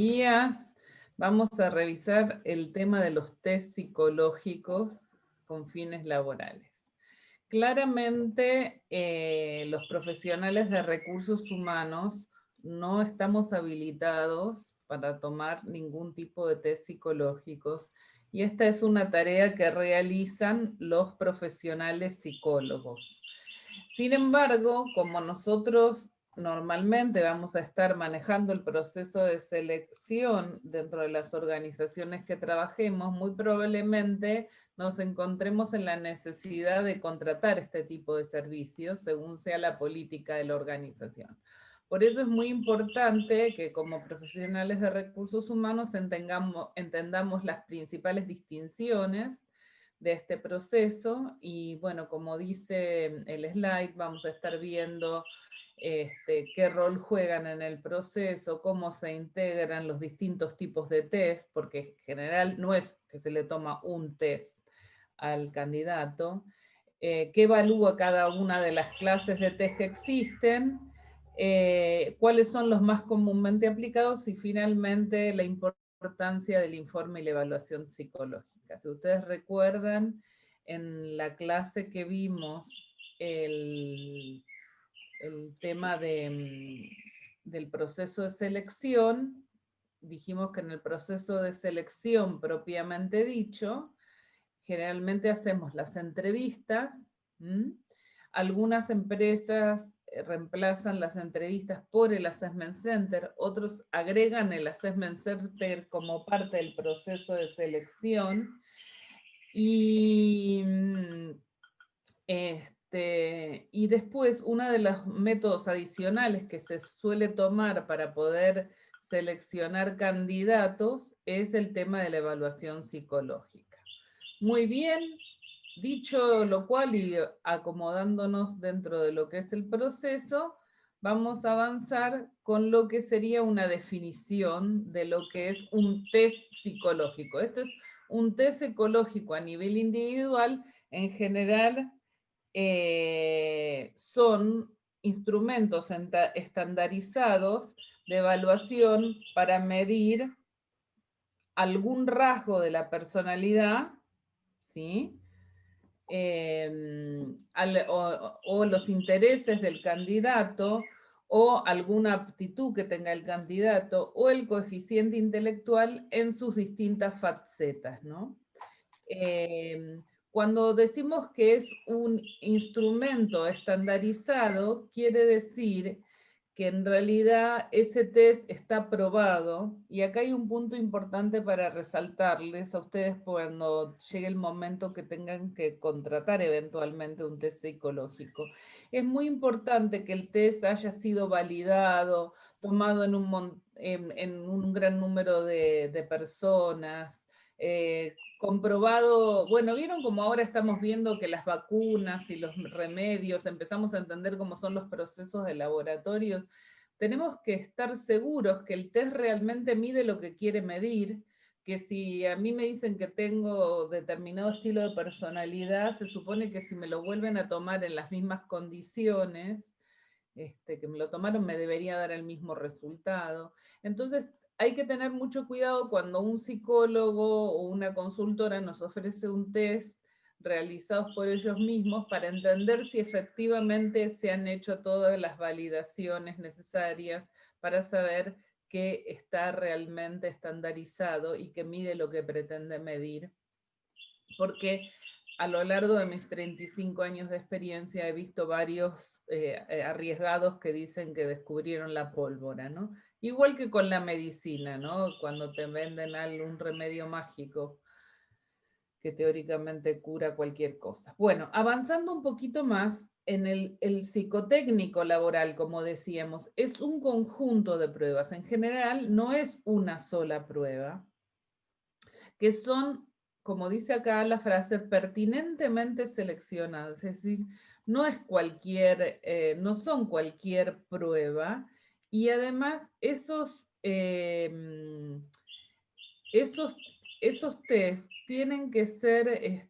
días. Vamos a revisar el tema de los test psicológicos con fines laborales. Claramente, los profesionales de recursos humanos no estamos habilitados para tomar ningún tipo de test psicológicos, y esta es una tarea que realizan los profesionales psicólogos. Sin embargo, como nosotros normalmente vamos a estar manejando el proceso de selección dentro de las organizaciones que trabajemos, muy probablemente nos encontremos en la necesidad de contratar este tipo de servicios según sea la política de la organización. Por eso es muy importante que como profesionales de recursos humanos entendamos las principales distinciones de este proceso, y bueno, como dice el slide, vamos a estar viendo qué rol juegan en el proceso, cómo se integran los distintos tipos de test, porque en general no es que se le toma un test al candidato, qué evalúa cada una de las clases de test que existen, cuáles son los más comúnmente aplicados y finalmente la importancia del informe y la evaluación psicológica. Si ustedes recuerdan, en la clase que vimos el tema del proceso de selección, dijimos que en el proceso de selección propiamente dicho, generalmente hacemos las entrevistas. Algunas empresas reemplazan las entrevistas por el Assessment Center, otros agregan el Assessment Center como parte del proceso de selección, y y después, uno de los métodos adicionales que se suele tomar para poder seleccionar candidatos es el tema de la evaluación psicológica. Muy bien, dicho lo cual y acomodándonos dentro de lo que es el proceso, vamos a avanzar con lo que sería una definición de lo que es un test psicológico. Este es un test psicológico a nivel individual. En general, son instrumentos estandarizados de evaluación para medir algún rasgo de la personalidad, ¿sí? O los intereses del candidato, o alguna aptitud que tenga el candidato, o el coeficiente intelectual en sus distintas facetas, ¿no? Cuando decimos que es un instrumento estandarizado, quiere decir que en realidad ese test está probado, y acá hay un punto importante para resaltarles a ustedes cuando llegue el momento que tengan que contratar eventualmente un test psicológico. Es muy importante que el test haya sido validado, tomado en un gran número de personas, comprobado. Bueno, vieron como ahora estamos viendo que las vacunas y los remedios, empezamos a entender cómo son los procesos de laboratorios. Tenemos que estar seguros que el test realmente mide lo que quiere medir, que si a mí me dicen que tengo determinado estilo de personalidad, se supone que si me lo vuelven a tomar en las mismas condiciones, que me lo tomaron, me debería dar el mismo resultado. Entonces, hay que tener mucho cuidado cuando un psicólogo o una consultora nos ofrece un test realizados por ellos mismos para entender si efectivamente se han hecho todas las validaciones necesarias para saber que está realmente estandarizado y que mide lo que pretende medir. Porque a lo largo de mis 35 años de experiencia he visto varios arriesgados que dicen que descubrieron la pólvora, ¿no? Igual que con la medicina, ¿no? Cuando te venden algún remedio mágico que teóricamente cura cualquier cosa. Bueno, avanzando un poquito más, en el psicotécnico laboral, como decíamos, es un conjunto de pruebas. En general, no es una sola prueba, que son, como dice acá la frase, pertinentemente seleccionadas. Es decir, no es cualquier, no son cualquier prueba, y además esos test tienen que ser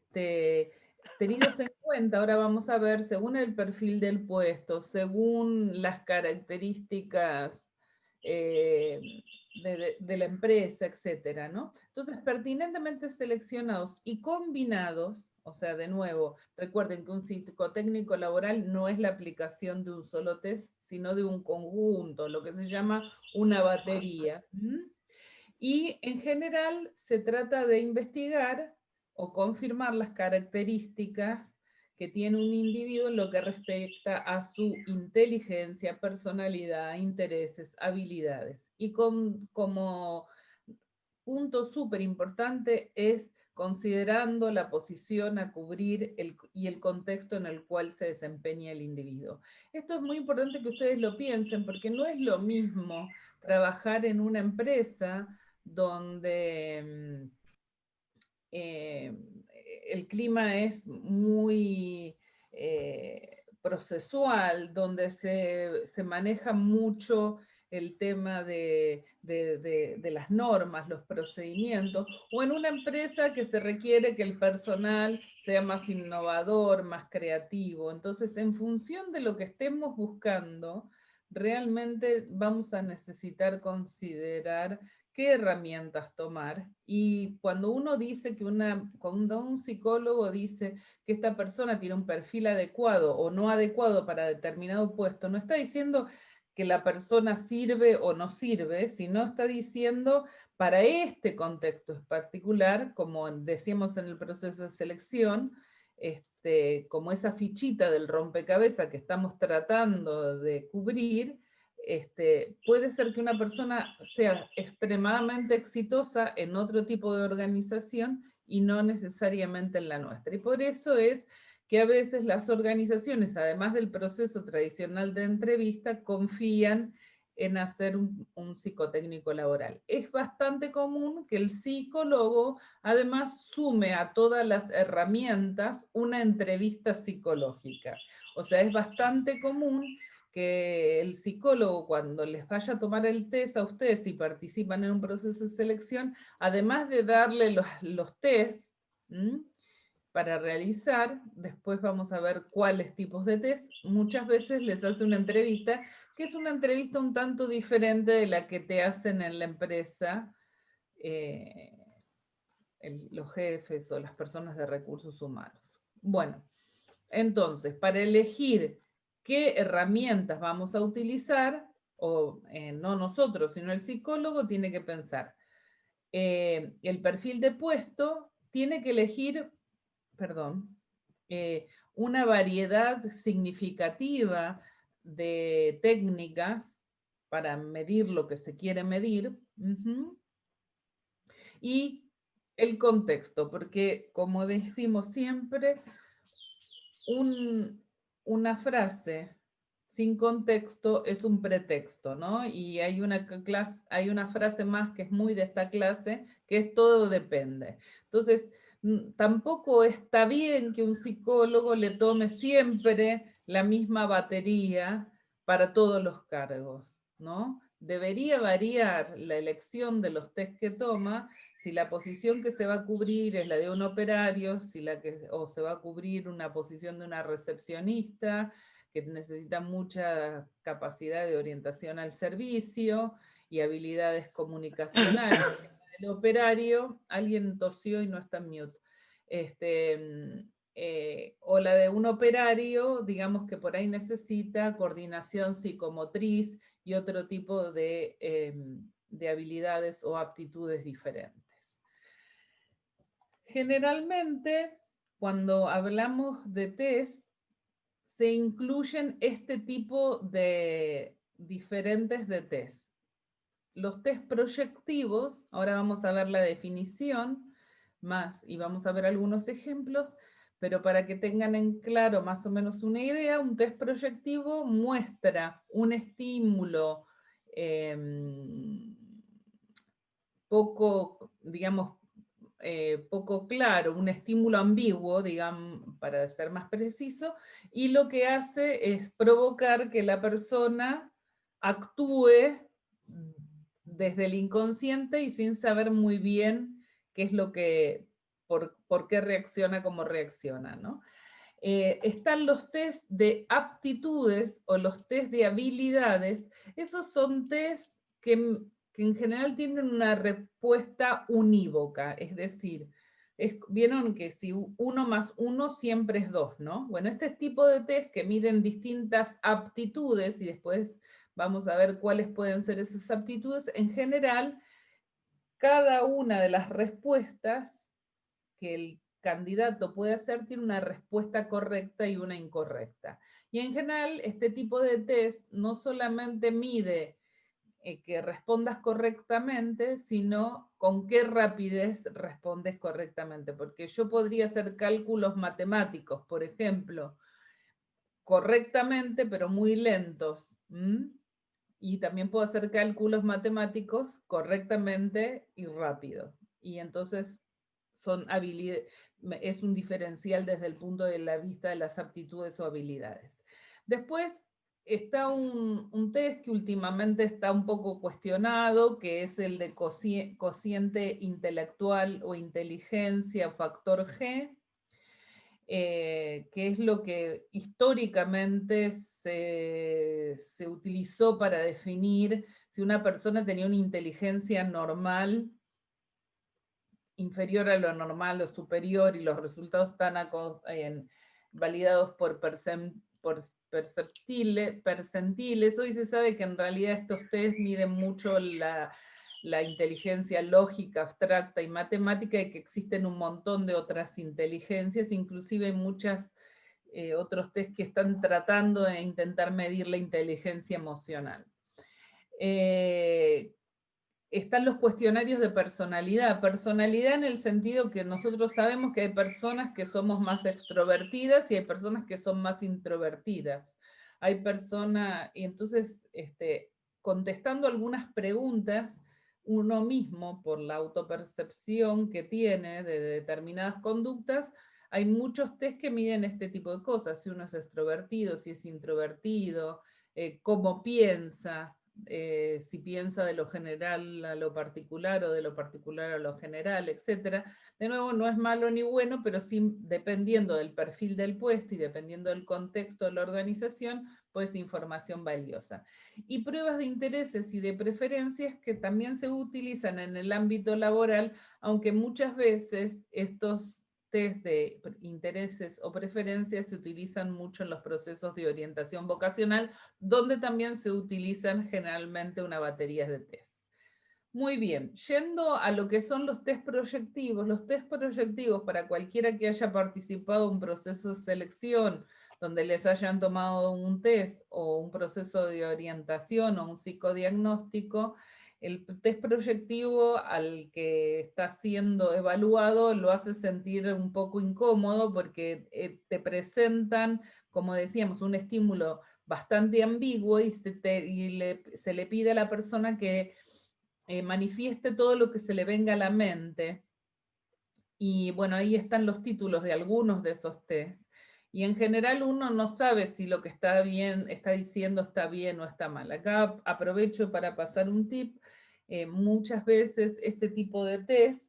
tenidos en cuenta. Ahora vamos a ver, según el perfil del puesto, según las características de la empresa, etcétera, ¿no? Entonces, pertinentemente seleccionados y combinados, o sea, de nuevo, recuerden que un psicotécnico laboral no es la aplicación de un solo test, sino de un conjunto, lo que se llama una batería. Y en general se trata de investigar o confirmar las características que tiene un individuo en lo que respecta a su inteligencia, personalidad, intereses, habilidades. Y como punto súper importante es considerando la posición a cubrir y el contexto en el cual se desempeña el individuo. Esto es muy importante que ustedes lo piensen, porque no es lo mismo trabajar en una empresa donde el clima es muy procesual, donde se maneja mucho el tema de las normas, los procedimientos, o en una empresa que se requiere que el personal sea más innovador, más creativo. Entonces, en función de lo que estemos buscando, realmente vamos a necesitar considerar qué herramientas tomar. Y cuando uno dice que cuando un psicólogo dice que esta persona tiene un perfil adecuado o no adecuado para determinado puesto, no está diciendo que la persona sirve o no sirve, sino está diciendo para este contexto en particular, como decíamos en el proceso de selección, como esa fichita del rompecabezas que estamos tratando de cubrir, puede ser que una persona sea extremadamente exitosa en otro tipo de organización y no necesariamente en la nuestra. Y por eso es que a veces las organizaciones, además del proceso tradicional de entrevista, confían en hacer un psicotécnico laboral. Es bastante común que el psicólogo además sume a todas las herramientas una entrevista psicológica. O sea, es bastante común que el psicólogo, cuando les vaya a tomar el test a ustedes y participan en un proceso de selección, además de darle los tests para realizar, después vamos a ver cuáles tipos de test, muchas veces les hace una entrevista, que es una entrevista un tanto diferente de la que te hacen en la empresa los jefes o las personas de recursos humanos. Bueno, entonces, para elegir qué herramientas vamos a utilizar, o no nosotros, sino el psicólogo tiene que pensar. El perfil de puesto tiene que elegir, una variedad significativa de técnicas para medir lo que se quiere medir. Y el contexto, porque como decimos siempre, una frase sin contexto es un pretexto, ¿no? Y hay una frase más que es muy de esta clase, que es todo depende. Entonces, tampoco está bien que un psicólogo le tome siempre la misma batería para todos los cargos, ¿no? Debería variar la elección de los test que toma si la posición que se va a cubrir es la de un operario, o se va a cubrir una posición de una recepcionista, que necesita mucha capacidad de orientación al servicio y habilidades comunicacionales. El operario, alguien tosió y no está en mute. O la de un operario, digamos que por ahí necesita coordinación psicomotriz y otro tipo de habilidades o aptitudes diferentes. Generalmente, cuando hablamos de test, se incluyen este tipo de diferentes de test. Los test proyectivos, ahora vamos a ver la definición más y vamos a ver algunos ejemplos, pero para que tengan en claro más o menos una idea, un test proyectivo muestra un estímulo poco, digamos, poco claro, un estímulo ambiguo, digamos, para ser más preciso, y lo que hace es provocar que la persona actúe desde el inconsciente y sin saber muy bien qué es lo que, por qué reacciona como reacciona, ¿no? Están los test de aptitudes o los test de habilidades. Esos son test que en general tienen una respuesta unívoca, es decir, vieron que si 1 más 1 siempre es 2, ¿no? Bueno, este tipo de test que miden distintas aptitudes, y después vamos a ver cuáles pueden ser esas aptitudes, en general, cada una de las respuestas que el candidato puede hacer tiene una respuesta correcta y una incorrecta. Y en general, este tipo de test no solamente mide que respondas correctamente, sino con qué rapidez respondes correctamente. Porque yo podría hacer cálculos matemáticos, por ejemplo, correctamente, pero muy lentos. Y también puedo hacer cálculos matemáticos correctamente y rápido. Y entonces son habilidades, es un diferencial desde el punto de la vista de las aptitudes o habilidades. Después está un test que últimamente está un poco cuestionado, que es el de cociente intelectual o inteligencia, factor G, que es lo que históricamente se utilizó para definir si una persona tenía una inteligencia normal, inferior a lo normal o superior, y los resultados están validados por percentiles. Hoy se sabe que en realidad estos test miden mucho la inteligencia lógica, abstracta y matemática, y que existen un montón de otras inteligencias, inclusive hay muchas otros test que están tratando de intentar medir la inteligencia emocional. Están los cuestionarios de personalidad. Personalidad en el sentido que nosotros sabemos que hay personas que somos más extrovertidas y hay personas que son más introvertidas. Hay personas, y entonces, contestando algunas preguntas, uno mismo, por la autopercepción que tiene de determinadas conductas, hay muchos test que miden este tipo de cosas, si uno es extrovertido, si es introvertido, cómo piensa, si piensa de lo general a lo particular o de lo particular a lo general, etc. De nuevo, no es malo ni bueno, pero sí, dependiendo del perfil del puesto y dependiendo del contexto de la organización, pues información valiosa. Y pruebas de intereses y de preferencias que también se utilizan en el ámbito laboral, aunque muchas veces estos test de intereses o preferencias se utilizan mucho en los procesos de orientación vocacional, donde también se utilizan generalmente una batería de test. Muy bien, yendo a lo que son los test proyectivos para cualquiera que haya participado en un proceso de selección, donde les hayan tomado un test o un proceso de orientación o un psicodiagnóstico, el test proyectivo al que está siendo evaluado lo hace sentir un poco incómodo porque te presentan, como decíamos, un estímulo bastante ambiguo y se le pide a la persona que manifieste todo lo que se le venga a la mente. Y bueno, ahí están los títulos de algunos de esos test. Y en general uno no sabe si lo que está diciendo está bien o está mal. Acá aprovecho para pasar un tip. Muchas veces este tipo de test,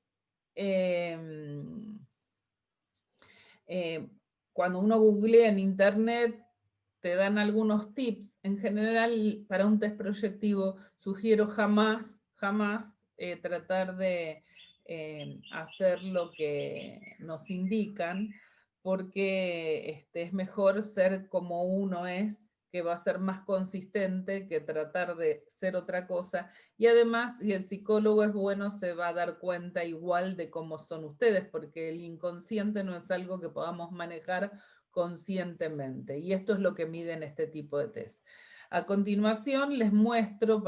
cuando uno googlea en internet, te dan algunos tips. En general, para un test proyectivo, sugiero jamás tratar de hacer lo que nos indican, porque es mejor ser como uno es, que va a ser más consistente que tratar de ser otra cosa. Y además, si el psicólogo es bueno, se va a dar cuenta igual de cómo son ustedes, porque el inconsciente no es algo que podamos manejar conscientemente. Y esto es lo que miden este tipo de test. A continuación les muestro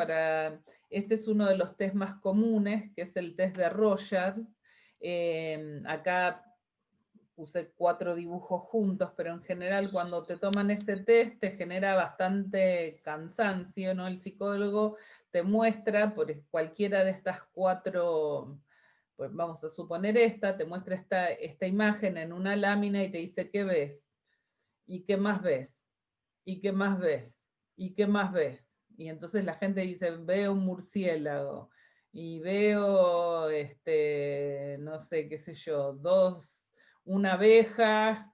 este es uno de los test más comunes, que es el test de Rorschach. Acá puse 4 dibujos juntos, pero en general cuando te toman ese test te genera bastante cansancio, ¿no? El psicólogo te muestra por cualquiera de estas 4, pues vamos a suponer te muestra esta imagen en una lámina y te dice, ¿qué ves? ¿Y qué más ves? ¿Y qué más ves? ¿Y qué más ves? Y entonces la gente dice, veo un murciélago, y veo, no sé, qué sé yo, una abeja,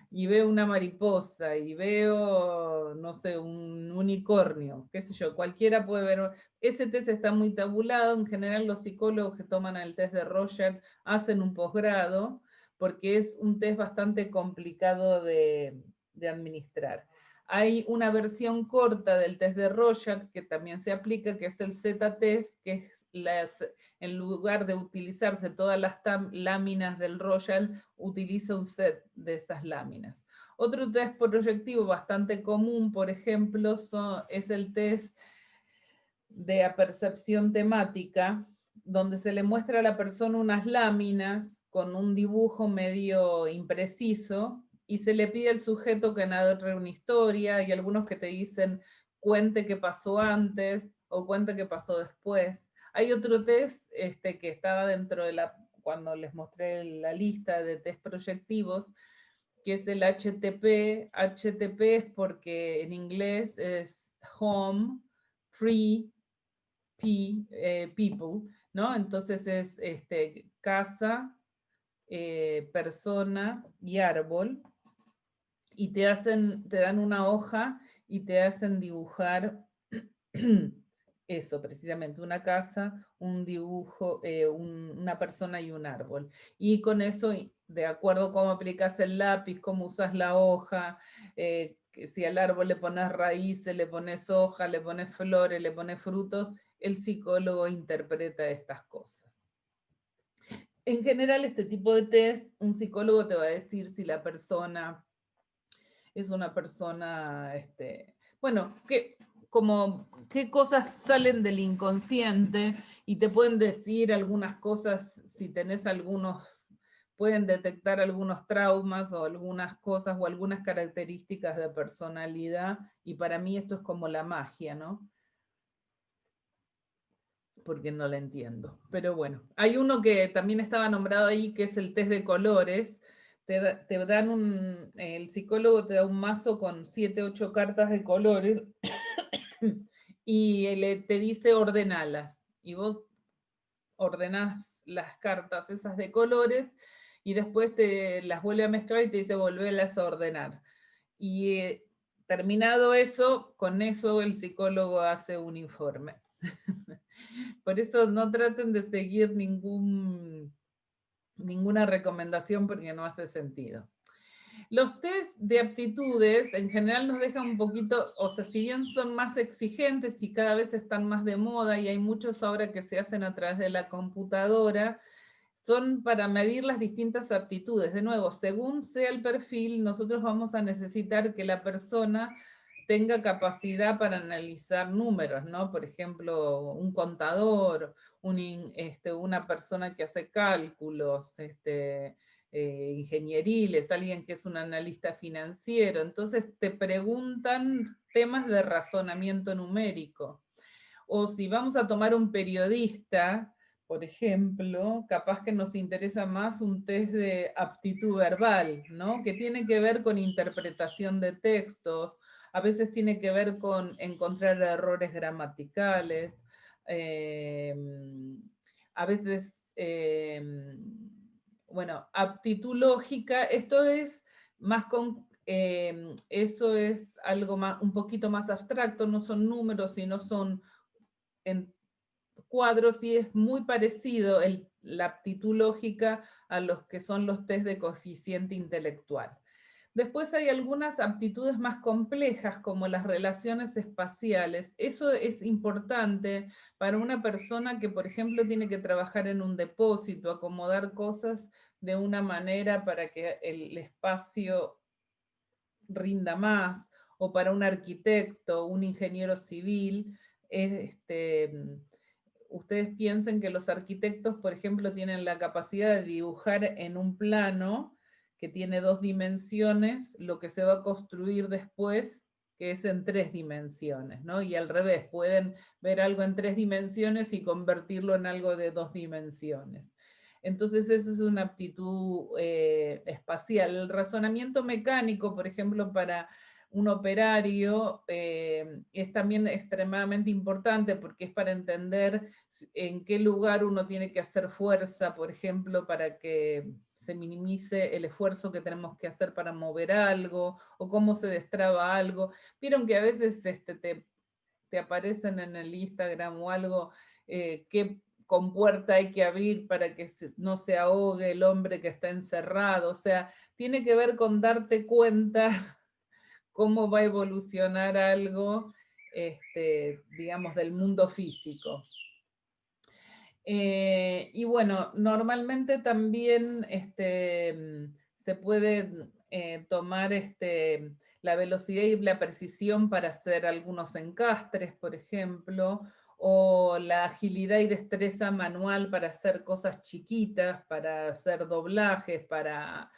y veo una mariposa, y veo, no sé, un unicornio, qué sé yo, cualquiera puede ver. Ese test está muy tabulado, en general los psicólogos que toman el test de Rorschach hacen un posgrado, porque es un test bastante complicado de administrar. Hay una versión corta del test de Rorschach que también se aplica, que es el Z-test, que es en lugar de utilizarse todas las láminas del Rorschach, utiliza un set de estas láminas. Otro test proyectivo bastante común, por ejemplo, es el test de apercepción temática, donde se le muestra a la persona unas láminas con un dibujo medio impreciso y se le pide al sujeto que narre una historia, y algunos que te dicen cuente qué pasó antes o cuente qué pasó después. Hay otro test que estaba dentro de cuando les mostré la lista de test proyectivos, que es el HTP. HTP es porque en inglés es Home, Tree, People, ¿no? Entonces es casa, persona y árbol, y te dan una hoja y te hacen dibujar eso, precisamente, una casa, un dibujo, una persona y un árbol. Y con eso, de acuerdo a cómo aplicas el lápiz, cómo usas la hoja, si al árbol le pones raíces, le pones hoja, le pones flores, le pones frutos, el psicólogo interpreta estas cosas. En general, este tipo de test, un psicólogo te va a decir si la persona es una persona, bueno, qué cosas salen del inconsciente, y te pueden decir algunas cosas, si tenés pueden detectar algunos traumas o algunas cosas o algunas características de personalidad, y para mí esto es como la magia, ¿no? Porque no la entiendo. Pero bueno, hay uno que también estaba nombrado ahí, que es el test de colores. Te dan el psicólogo te da un mazo con 7, 8 cartas de colores y te dice ordenalas. Y vos ordenás las cartas esas de colores y después te las vuelve a mezclar y te dice volverlas a ordenar. Y terminado eso, con eso el psicólogo hace un informe. Por eso no traten de seguir ninguna recomendación, porque no hace sentido. Los test de aptitudes en general nos dejan un poquito, o sea, si bien son más exigentes y cada vez están más de moda, y hay muchos ahora que se hacen a través de la computadora, son para medir las distintas aptitudes. De nuevo, según sea el perfil, nosotros vamos a necesitar que la persona tenga capacidad para analizar números, ¿no? Por ejemplo, un contador, una persona que hace cálculos, ingenieriles, alguien que es un analista financiero. Entonces te preguntan temas de razonamiento numérico. O si vamos a tomar un periodista, por ejemplo, capaz que nos interesa más un test de aptitud verbal, ¿no? Que tiene que ver con interpretación de textos, a veces tiene que ver con encontrar errores gramaticales, a veces, bueno, aptitud lógica, esto es más eso es algo más, un poquito más abstracto, no son números, sino son en cuadros, y es muy parecido la aptitud lógica a los que son los test de coeficiente intelectual. Después hay algunas aptitudes más complejas, como las relaciones espaciales. Eso es importante para una persona que, por ejemplo, tiene que trabajar en un depósito, acomodar cosas de una manera para que el espacio rinda más, o para un arquitecto, un ingeniero civil. Ustedes piensen que los arquitectos, por ejemplo, tienen la capacidad de dibujar en un plano que tiene 2 dimensiones lo que se va a construir después, que es en 3 dimensiones, ¿no? Y al revés, pueden ver algo en 3 dimensiones y convertirlo en algo de 2 dimensiones. Entonces, eso es una aptitud espacial. El razonamiento mecánico, por ejemplo, para un operario, es también extremadamente importante, porque es para entender en qué lugar uno tiene que hacer fuerza, por ejemplo, para que se minimice el esfuerzo que tenemos que hacer para mover algo, o cómo se destraba algo. Vieron que a veces te aparecen en el Instagram o algo, qué compuerta hay que abrir para que no se ahogue el hombre que está encerrado. O sea, tiene que ver con darte cuenta cómo va a evolucionar algo, digamos, del mundo físico. Y bueno, normalmente también se puede tomar la velocidad y la precisión para hacer algunos encastres, por ejemplo, o la agilidad y destreza manual para hacer cosas chiquitas, para hacer doblajes, para...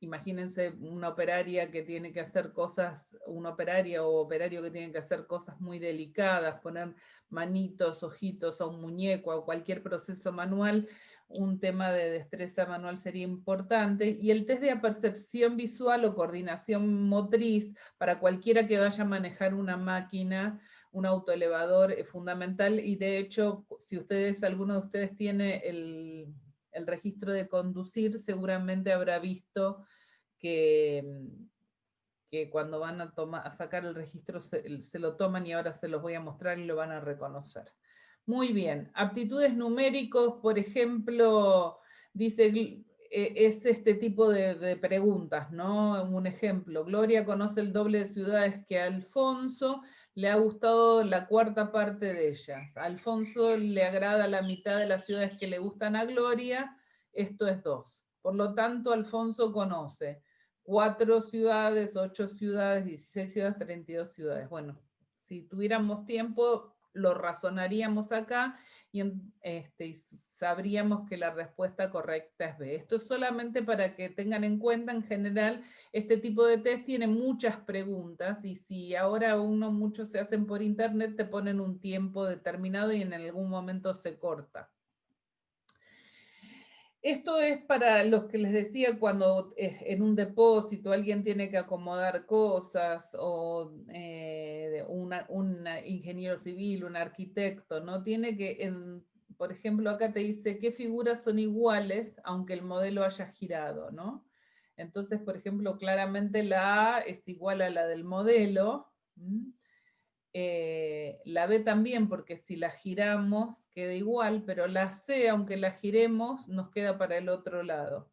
imagínense una operaria que tiene que hacer cosas, una operaria o operario que tiene que hacer cosas muy delicadas, poner manitos, ojitos a un muñeco, a cualquier proceso manual, un tema de destreza manual sería importante. Y el test de apercepción visual o coordinación motriz, para cualquiera que vaya a manejar una máquina, un autoelevador, es fundamental. Y de hecho, si alguno de ustedes tiene el registro de conducir, seguramente habrá visto que cuando van a sacar el registro se lo toman, y ahora se los voy a mostrar y lo van a reconocer. Muy bien, aptitudes numéricos, por ejemplo, dice, es este tipo de preguntas, ¿no? Un ejemplo, Gloria conoce el doble de ciudades que Alfonso, le ha gustado la cuarta parte de ellas. A Alfonso le agrada la mitad de las ciudades que le gustan a Gloria, esto es 2. Por lo tanto, Alfonso conoce 4 ciudades, 8 ciudades, 16 ciudades, 32 ciudades. Bueno, si tuviéramos tiempo, lo razonaríamos acá y sabríamos que la respuesta correcta es B. Esto es solamente para que tengan en cuenta, en general, este tipo de test tiene muchas preguntas, y si ahora muchos se hacen por internet, te ponen un tiempo determinado y en algún momento se corta. Esto es para los que les decía, cuando en un depósito alguien tiene que acomodar cosas, o un ingeniero civil, un arquitecto, ¿no? Tiene que, por ejemplo, acá te dice qué figuras son iguales aunque el modelo haya girado, ¿no? Entonces, por ejemplo, claramente la A es igual a la del modelo. La B también, porque si la giramos queda igual, pero la C, aunque la giremos, nos queda para el otro lado.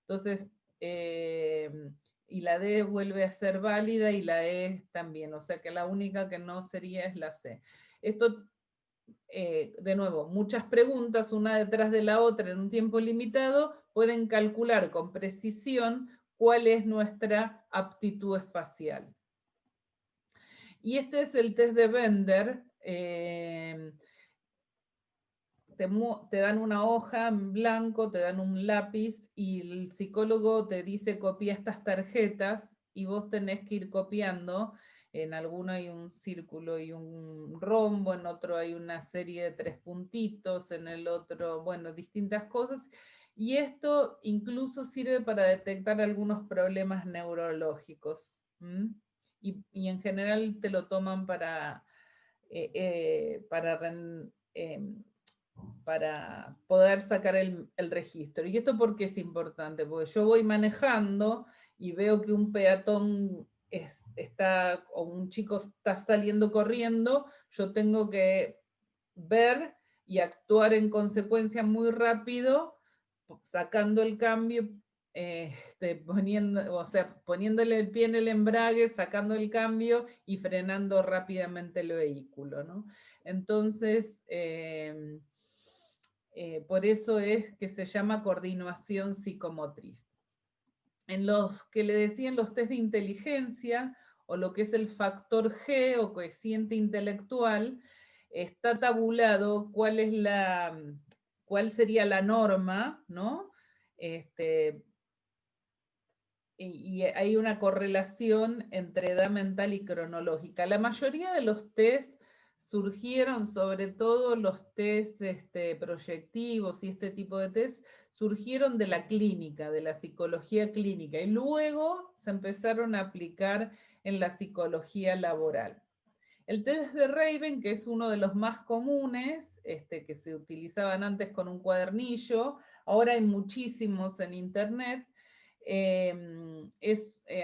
Entonces, y la D vuelve a ser válida, y la E también, o sea que la única que no sería es la C. Esto, de nuevo, muchas preguntas, una detrás de la otra en un tiempo limitado, pueden calcular con precisión cuál es nuestra aptitud espacial. Y este es el test de Bender. Te dan una hoja en blanco, te dan un lápiz, y el psicólogo te dice copia estas tarjetas, y vos tenés que ir copiando. En alguno hay un círculo y un rombo, en otro hay una serie de 3 puntitos, en el otro, bueno, distintas cosas. Y esto incluso sirve para detectar algunos problemas neurológicos. Y en general te lo toman para poder sacar el registro. ¿Y esto por qué es importante? Porque yo voy manejando y veo que un peatón o un chico está saliendo corriendo, yo tengo que ver y actuar en consecuencia muy rápido, sacando el cambio, poniéndole el pie en el embrague, sacando el cambio y frenando rápidamente el vehículo, ¿no? Entonces, por eso es que se llama coordinación psicomotriz. En los que le decían los test de inteligencia, o lo que es el factor G o coeficiente intelectual, está tabulado cuál sería la norma, ¿no? Y hay una correlación entre edad mental y cronológica. La mayoría de los test surgieron, sobre todo los test proyectivos y este tipo de test, surgieron de la clínica, de la psicología clínica, y luego se empezaron a aplicar en la psicología laboral. El test de Raven, que es uno de los más comunes, que se utilizaban antes con un cuadernillo, ahora hay muchísimos en internet.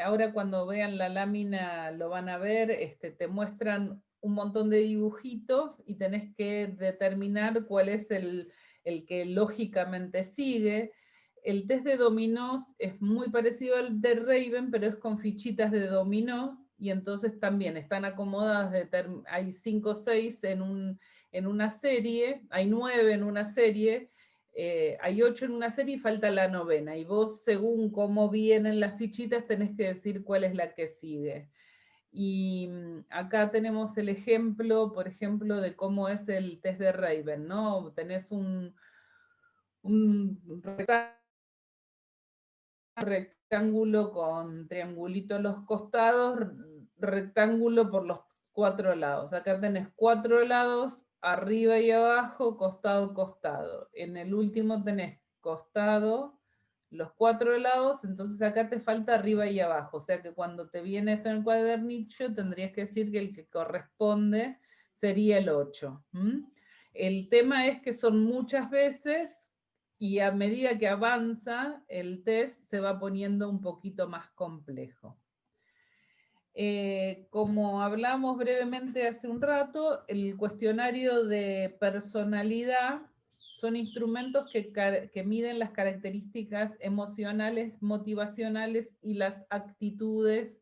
Ahora cuando vean la lámina lo van a ver, te muestran un montón de dibujitos y tenés que determinar cuál es el que lógicamente sigue. El test de dominós es muy parecido al de Raven, pero es con fichitas de dominó, y entonces también están acomodadas, hay 5 o 6 en una serie, hay 9 en una serie, hay 8 en una serie y falta la novena, y vos según cómo vienen las fichitas tenés que decir cuál es la que sigue. Y acá tenemos el ejemplo, por ejemplo, de cómo es el test de Raven, ¿no? Tenés un rectángulo con triangulito a los costados, rectángulo por los 4 lados. Acá tenés 4 lados, arriba y abajo, costado, costado. En el último tenés costado, los 4 lados, entonces acá te falta arriba y abajo. O sea que cuando te viene esto en el cuadernillo, tendrías que decir que el que corresponde sería el 8. El tema es que son muchas veces, y a medida que avanza el test se va poniendo un poquito más complejo. Como hablamos brevemente hace un rato, el cuestionario de personalidad son instrumentos que miden las características emocionales, motivacionales y las actitudes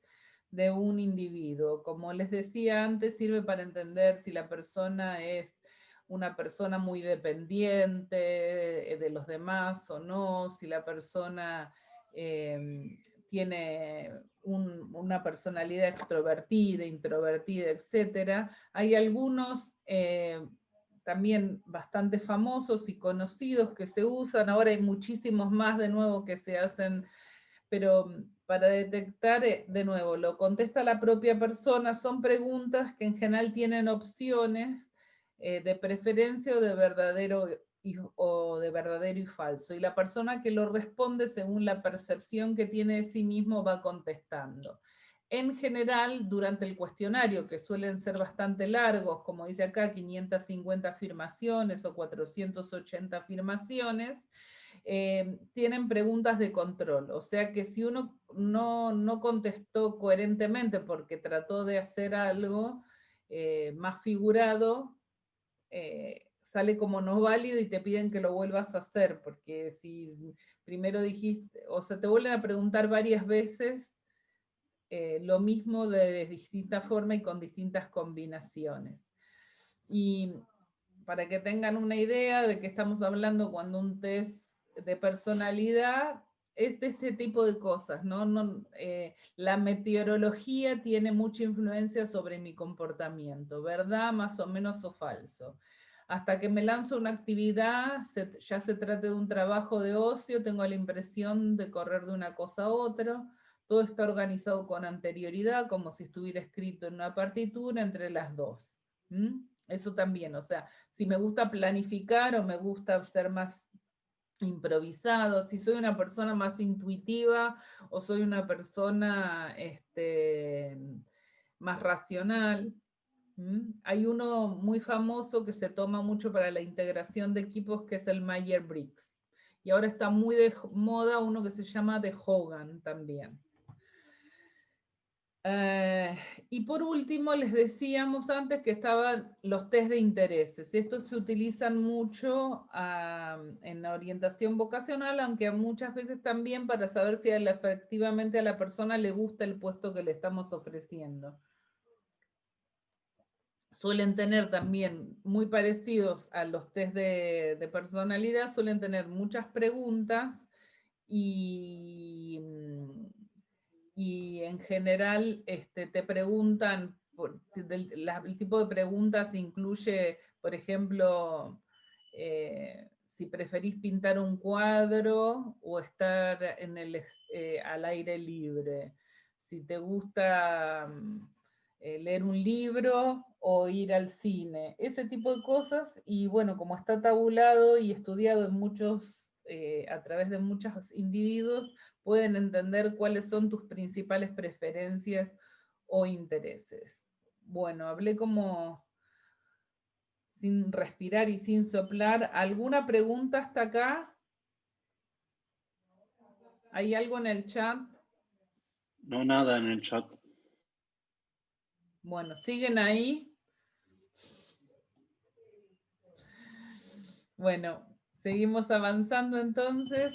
de un individuo. Como les decía antes, sirve para entender si la persona es una persona muy dependiente de los demás o no, si la persona tiene una personalidad extrovertida, introvertida, etc. Hay algunos también bastante famosos y conocidos que se usan, ahora hay muchísimos más de nuevo que se hacen, pero para detectar, de nuevo, lo contesta la propia persona, son preguntas que en general tienen opciones de preferencia o de verdadero y falso, y la persona que lo responde según la percepción que tiene de sí mismo va contestando. En general, durante el cuestionario, que suelen ser bastante largos, como dice acá, 550 afirmaciones o 480 afirmaciones, tienen preguntas de control, o sea que si uno no contestó coherentemente porque trató de hacer algo más figurado, sale como no válido y te piden que lo vuelvas a hacer, porque si primero dijiste, o sea, te vuelven a preguntar varias veces lo mismo de distinta forma y con distintas combinaciones. Y para que tengan una idea de qué estamos hablando cuando un test de personalidad es de este tipo de cosas, ¿no? La meteorología tiene mucha influencia sobre mi comportamiento, ¿verdad? Más o menos o falso. Hasta que me lanzo una actividad, ya se trate de un trabajo de ocio, tengo la impresión de correr de una cosa a otra, todo está organizado con anterioridad, como si estuviera escrito en una partitura entre las dos. Eso también, o sea, si me gusta planificar o me gusta ser más improvisado, si soy una persona más intuitiva o soy una persona más racional. Hay uno muy famoso que se toma mucho para la integración de equipos, que es el Myers-Briggs. Y ahora está muy de moda uno que se llama de Hogan también. Y por último, les decíamos antes que estaban los test de intereses. Estos se utilizan mucho en la orientación vocacional, aunque muchas veces también para saber si efectivamente a la persona le gusta el puesto que le estamos ofreciendo. Suelen tener también, muy parecidos a los test de personalidad, suelen tener muchas preguntas y en general te preguntan, el tipo de preguntas incluye, por ejemplo, si preferís pintar un cuadro o estar al aire libre, si te gusta leer un libro o ir al cine, ese tipo de cosas. Y bueno, como está tabulado y estudiado a través de muchos individuos, pueden entender cuáles son tus principales preferencias o intereses. bueno, hablé como sin respirar y sin soplar. ¿Alguna pregunta hasta acá? ¿Hay algo en el chat? No, nada en el chat. Bueno, ¿siguen ahí? Bueno, seguimos avanzando entonces.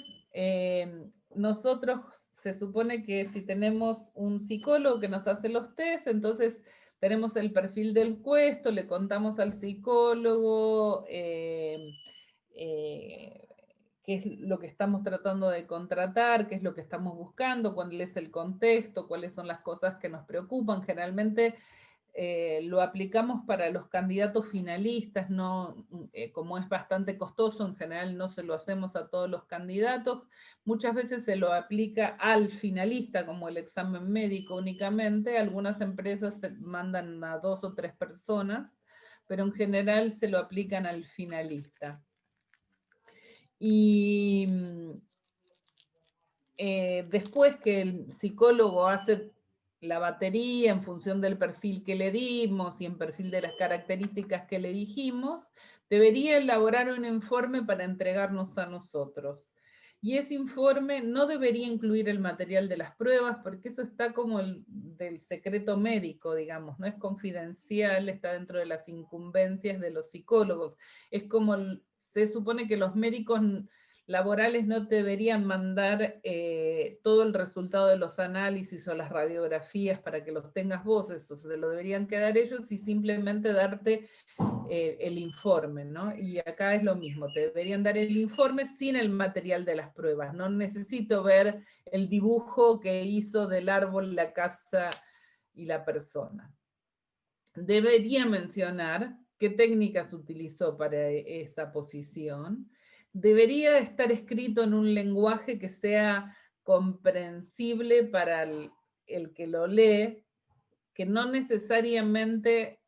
Nosotros se supone que si tenemos un psicólogo que nos hace los test, entonces tenemos el perfil del puesto, le contamos al psicólogo qué es lo que estamos tratando de contratar, qué es lo que estamos buscando, cuál es el contexto, cuáles son las cosas que nos preocupan. Generalmente lo aplicamos para los candidatos finalistas, no, como es bastante costoso, en general no se lo hacemos a todos los candidatos, muchas veces se lo aplica al finalista, como el examen médico únicamente, algunas empresas mandan a 2 o 3 personas, pero en general se lo aplican al finalista. Y después que el psicólogo hace la batería en función del perfil que le dimos y en perfil de las características que le dijimos, debería elaborar un informe para entregarnos a nosotros. Y ese informe no debería incluir el material de las pruebas, porque eso está como del secreto médico, digamos, no es confidencial, está dentro de las incumbencias de los psicólogos. Es como, se supone que los médicos laborales no te deberían mandar todo el resultado de los análisis o las radiografías para que los tengas vos, eso se lo deberían quedar ellos y simplemente darte el informe, ¿no? Y acá es lo mismo, te deberían dar el informe sin el material de las pruebas, no necesito ver el dibujo que hizo del árbol, la casa y la persona. Debería mencionar qué técnicas utilizó para esa posición. Debería estar escrito en un lenguaje que sea comprensible para el que lo lee, que no necesariamente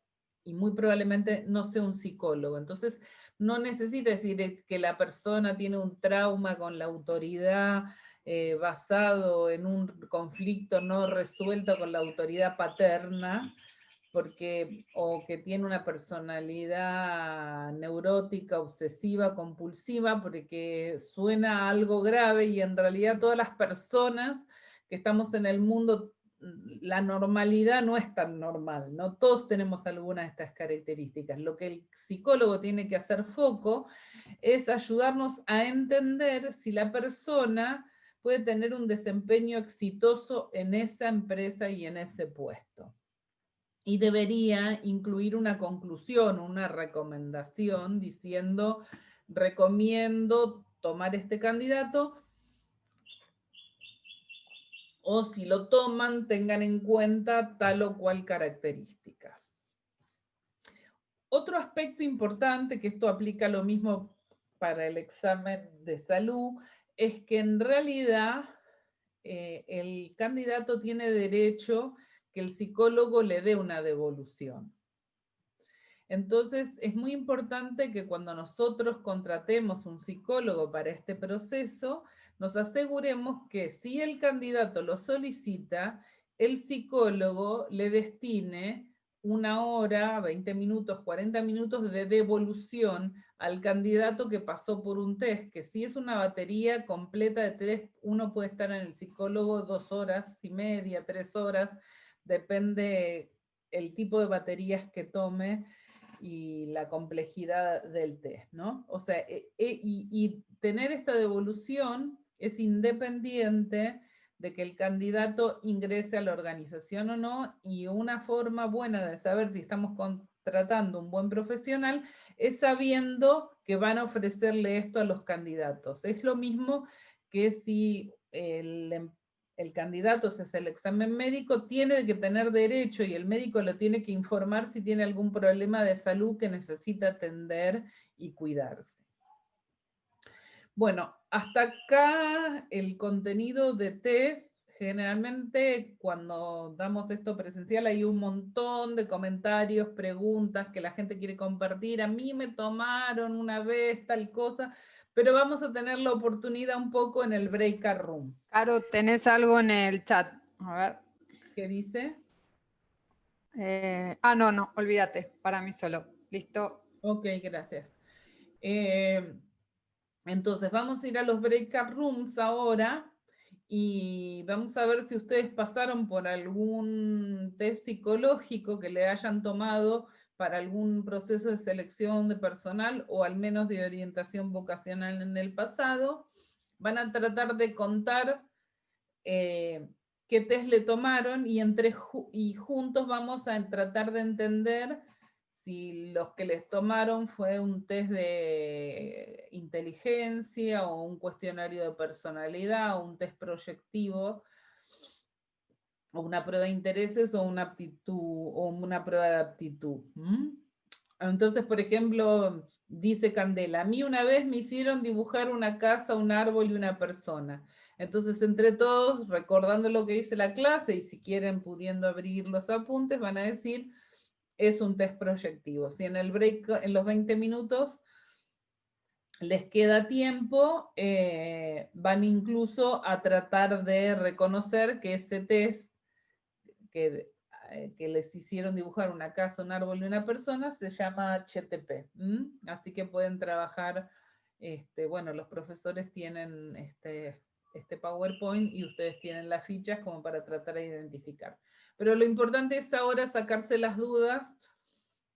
y muy probablemente no sea un psicólogo. Entonces, no necesita decir que la persona tiene un trauma con la autoridad basado en un conflicto no resuelto con la autoridad paterna, porque, o que tiene una personalidad neurótica, obsesiva, compulsiva, porque suena algo grave y en realidad todas las personas que estamos en el mundo, la normalidad no es tan normal, no todos tenemos alguna de estas características. Lo que el psicólogo tiene que hacer foco es ayudarnos a entender si la persona puede tener un desempeño exitoso en esa empresa y en ese puesto. Y debería incluir una conclusión, una recomendación diciendo, recomiendo tomar este candidato, o si lo toman, tengan en cuenta tal o cual característica. Otro aspecto importante, que esto aplica lo mismo para el examen de salud, es que en realidad el candidato tiene derecho que el psicólogo le dé una devolución. Entonces, es muy importante que cuando nosotros contratemos un psicólogo para este proceso, nos aseguremos que si el candidato lo solicita, el psicólogo le destine 1 hora, 20 minutos, 40 minutos de devolución al candidato que pasó por un test, que si es una batería completa de test, uno puede estar en el psicólogo 2 horas y media, 3 horas, depende el tipo de baterías que tome y la complejidad del test, ¿no? O sea, y tener esta devolución es independiente de que el candidato ingrese a la organización o no, y una forma buena de saber si estamos contratando un buen profesional es sabiendo que van a ofrecerle esto a los candidatos. Es lo mismo que si el candidato se hace el examen médico, tiene que tener derecho y el médico lo tiene que informar si tiene algún problema de salud que necesita atender y cuidarse. Bueno, hasta acá el contenido de test. Generalmente cuando damos esto presencial hay un montón de comentarios, preguntas que la gente quiere compartir. A mí me tomaron una vez tal cosa, pero vamos a tener la oportunidad un poco en el breakout room. Caro, tenés algo en el chat. A ver. ¿Qué dice? No, olvídate, para mí solo. ¿Listo? Ok, gracias. Entonces, vamos a ir a los breakout rooms ahora y vamos a ver si ustedes pasaron por algún test psicológico que le hayan tomado para algún proceso de selección de personal o al menos de orientación vocacional en el pasado. Van a tratar de contar qué test le tomaron y juntos vamos a tratar de entender si los que les tomaron fue un test de inteligencia o un cuestionario de personalidad o un test proyectivo o una prueba de intereses o una aptitud o una prueba de aptitud. Entonces, por ejemplo, dice Candela, a mí una vez me hicieron dibujar una casa, un árbol y una persona. Entonces, entre todos, recordando lo que dice la clase y si quieren pudiendo abrir los apuntes, van a decir, es un test proyectivo. Si en el break, en los 20 minutos, les queda tiempo, van incluso a tratar de reconocer que este test que les hicieron dibujar una casa, un árbol y una persona, se llama HTP. Así que pueden trabajar, bueno, los profesores tienen este PowerPoint y ustedes tienen las fichas como para tratar de identificar. Pero lo importante es ahora sacarse las dudas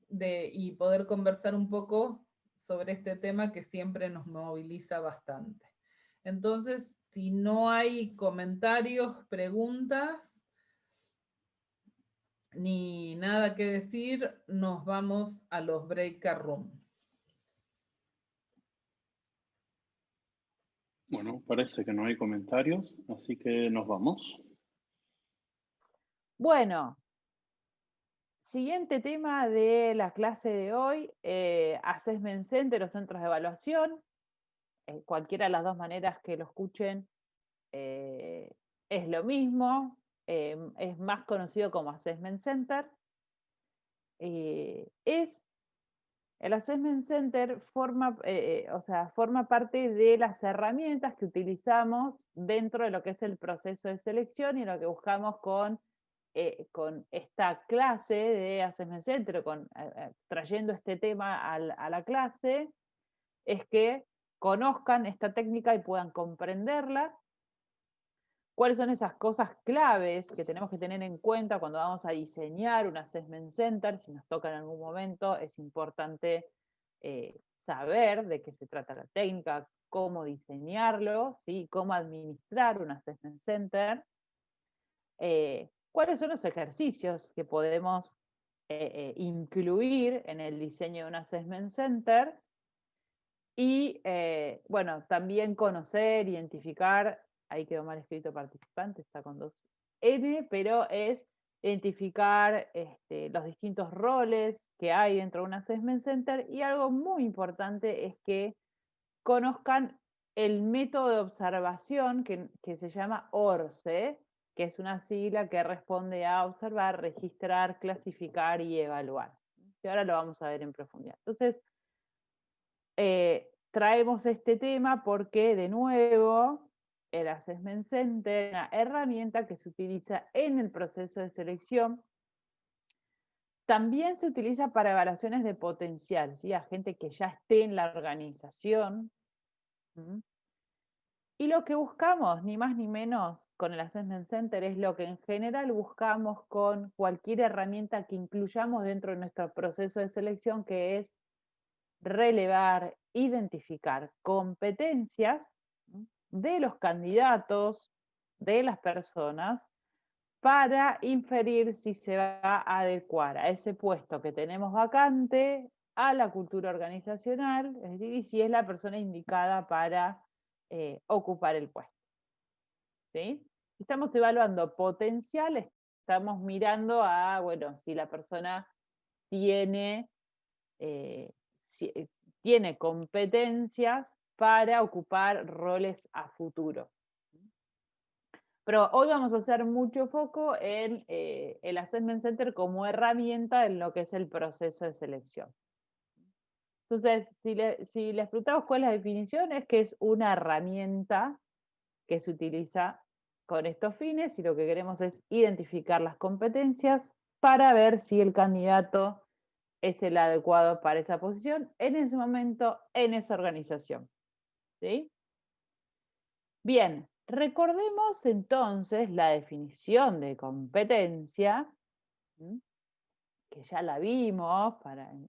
y poder conversar un poco sobre este tema que siempre nos moviliza bastante. Entonces, si no hay comentarios, preguntas, ni nada que decir, nos vamos a los breakout room. Bueno, parece que no hay comentarios, así que nos vamos. Bueno, siguiente tema de la clase de hoy, Assessment Center o centros de evaluación. Cualquiera de las dos maneras que lo escuchen es lo mismo, es más conocido como Assessment Center. El Assessment Center forma parte de las herramientas que utilizamos dentro de lo que es el proceso de selección y lo que buscamos con esta clase de Assessment Center, trayendo este tema a la clase, es que conozcan esta técnica y puedan comprenderla. ¿Cuáles son esas cosas claves que tenemos que tener en cuenta cuando vamos a diseñar un Assessment Center? Si nos toca en algún momento, es importante saber de qué se trata la técnica, cómo diseñarlo, ¿sí? Cómo administrar un Assessment Center. ¿Cuáles son los ejercicios que podemos incluir en el diseño de un Assessment Center? Y, bueno, también conocer, identificar, ahí quedó mal escrito participante, está con 2 N, pero es identificar los distintos roles que hay dentro de un Assessment Center, y algo muy importante es que conozcan el método de observación que se llama ORCE, que es una sigla que responde a observar, registrar, clasificar y evaluar. Y ahora lo vamos a ver en profundidad. Entonces, traemos este tema porque, de nuevo, el Assessment Center es una herramienta que se utiliza en el proceso de selección. También se utiliza para evaluaciones de potencial, ¿sí? A gente que ya esté en la organización. Y lo que buscamos, ni más ni menos, con el Assessment Center es lo que en general buscamos con cualquier herramienta que incluyamos dentro de nuestro proceso de selección, que es relevar, identificar competencias de los candidatos, de las personas, para inferir si se va a adecuar a ese puesto que tenemos vacante, a la cultura organizacional, es decir, y si es la persona indicada para ocupar el puesto. ¿Sí? Estamos evaluando potencial, estamos mirando a, bueno, si la persona tiene competencias para ocupar roles a futuro. Pero hoy vamos a hacer mucho foco en el Assessment Center como herramienta en lo que es el proceso de selección. Entonces, si les preguntamos cuál es la definición, es que es una herramienta que se utiliza con estos fines, y lo que queremos es identificar las competencias para ver si el candidato es el adecuado para esa posición en ese momento, en esa organización. ¿Sí? Bien, recordemos entonces la definición de competencia, ¿sí? Que ya la vimos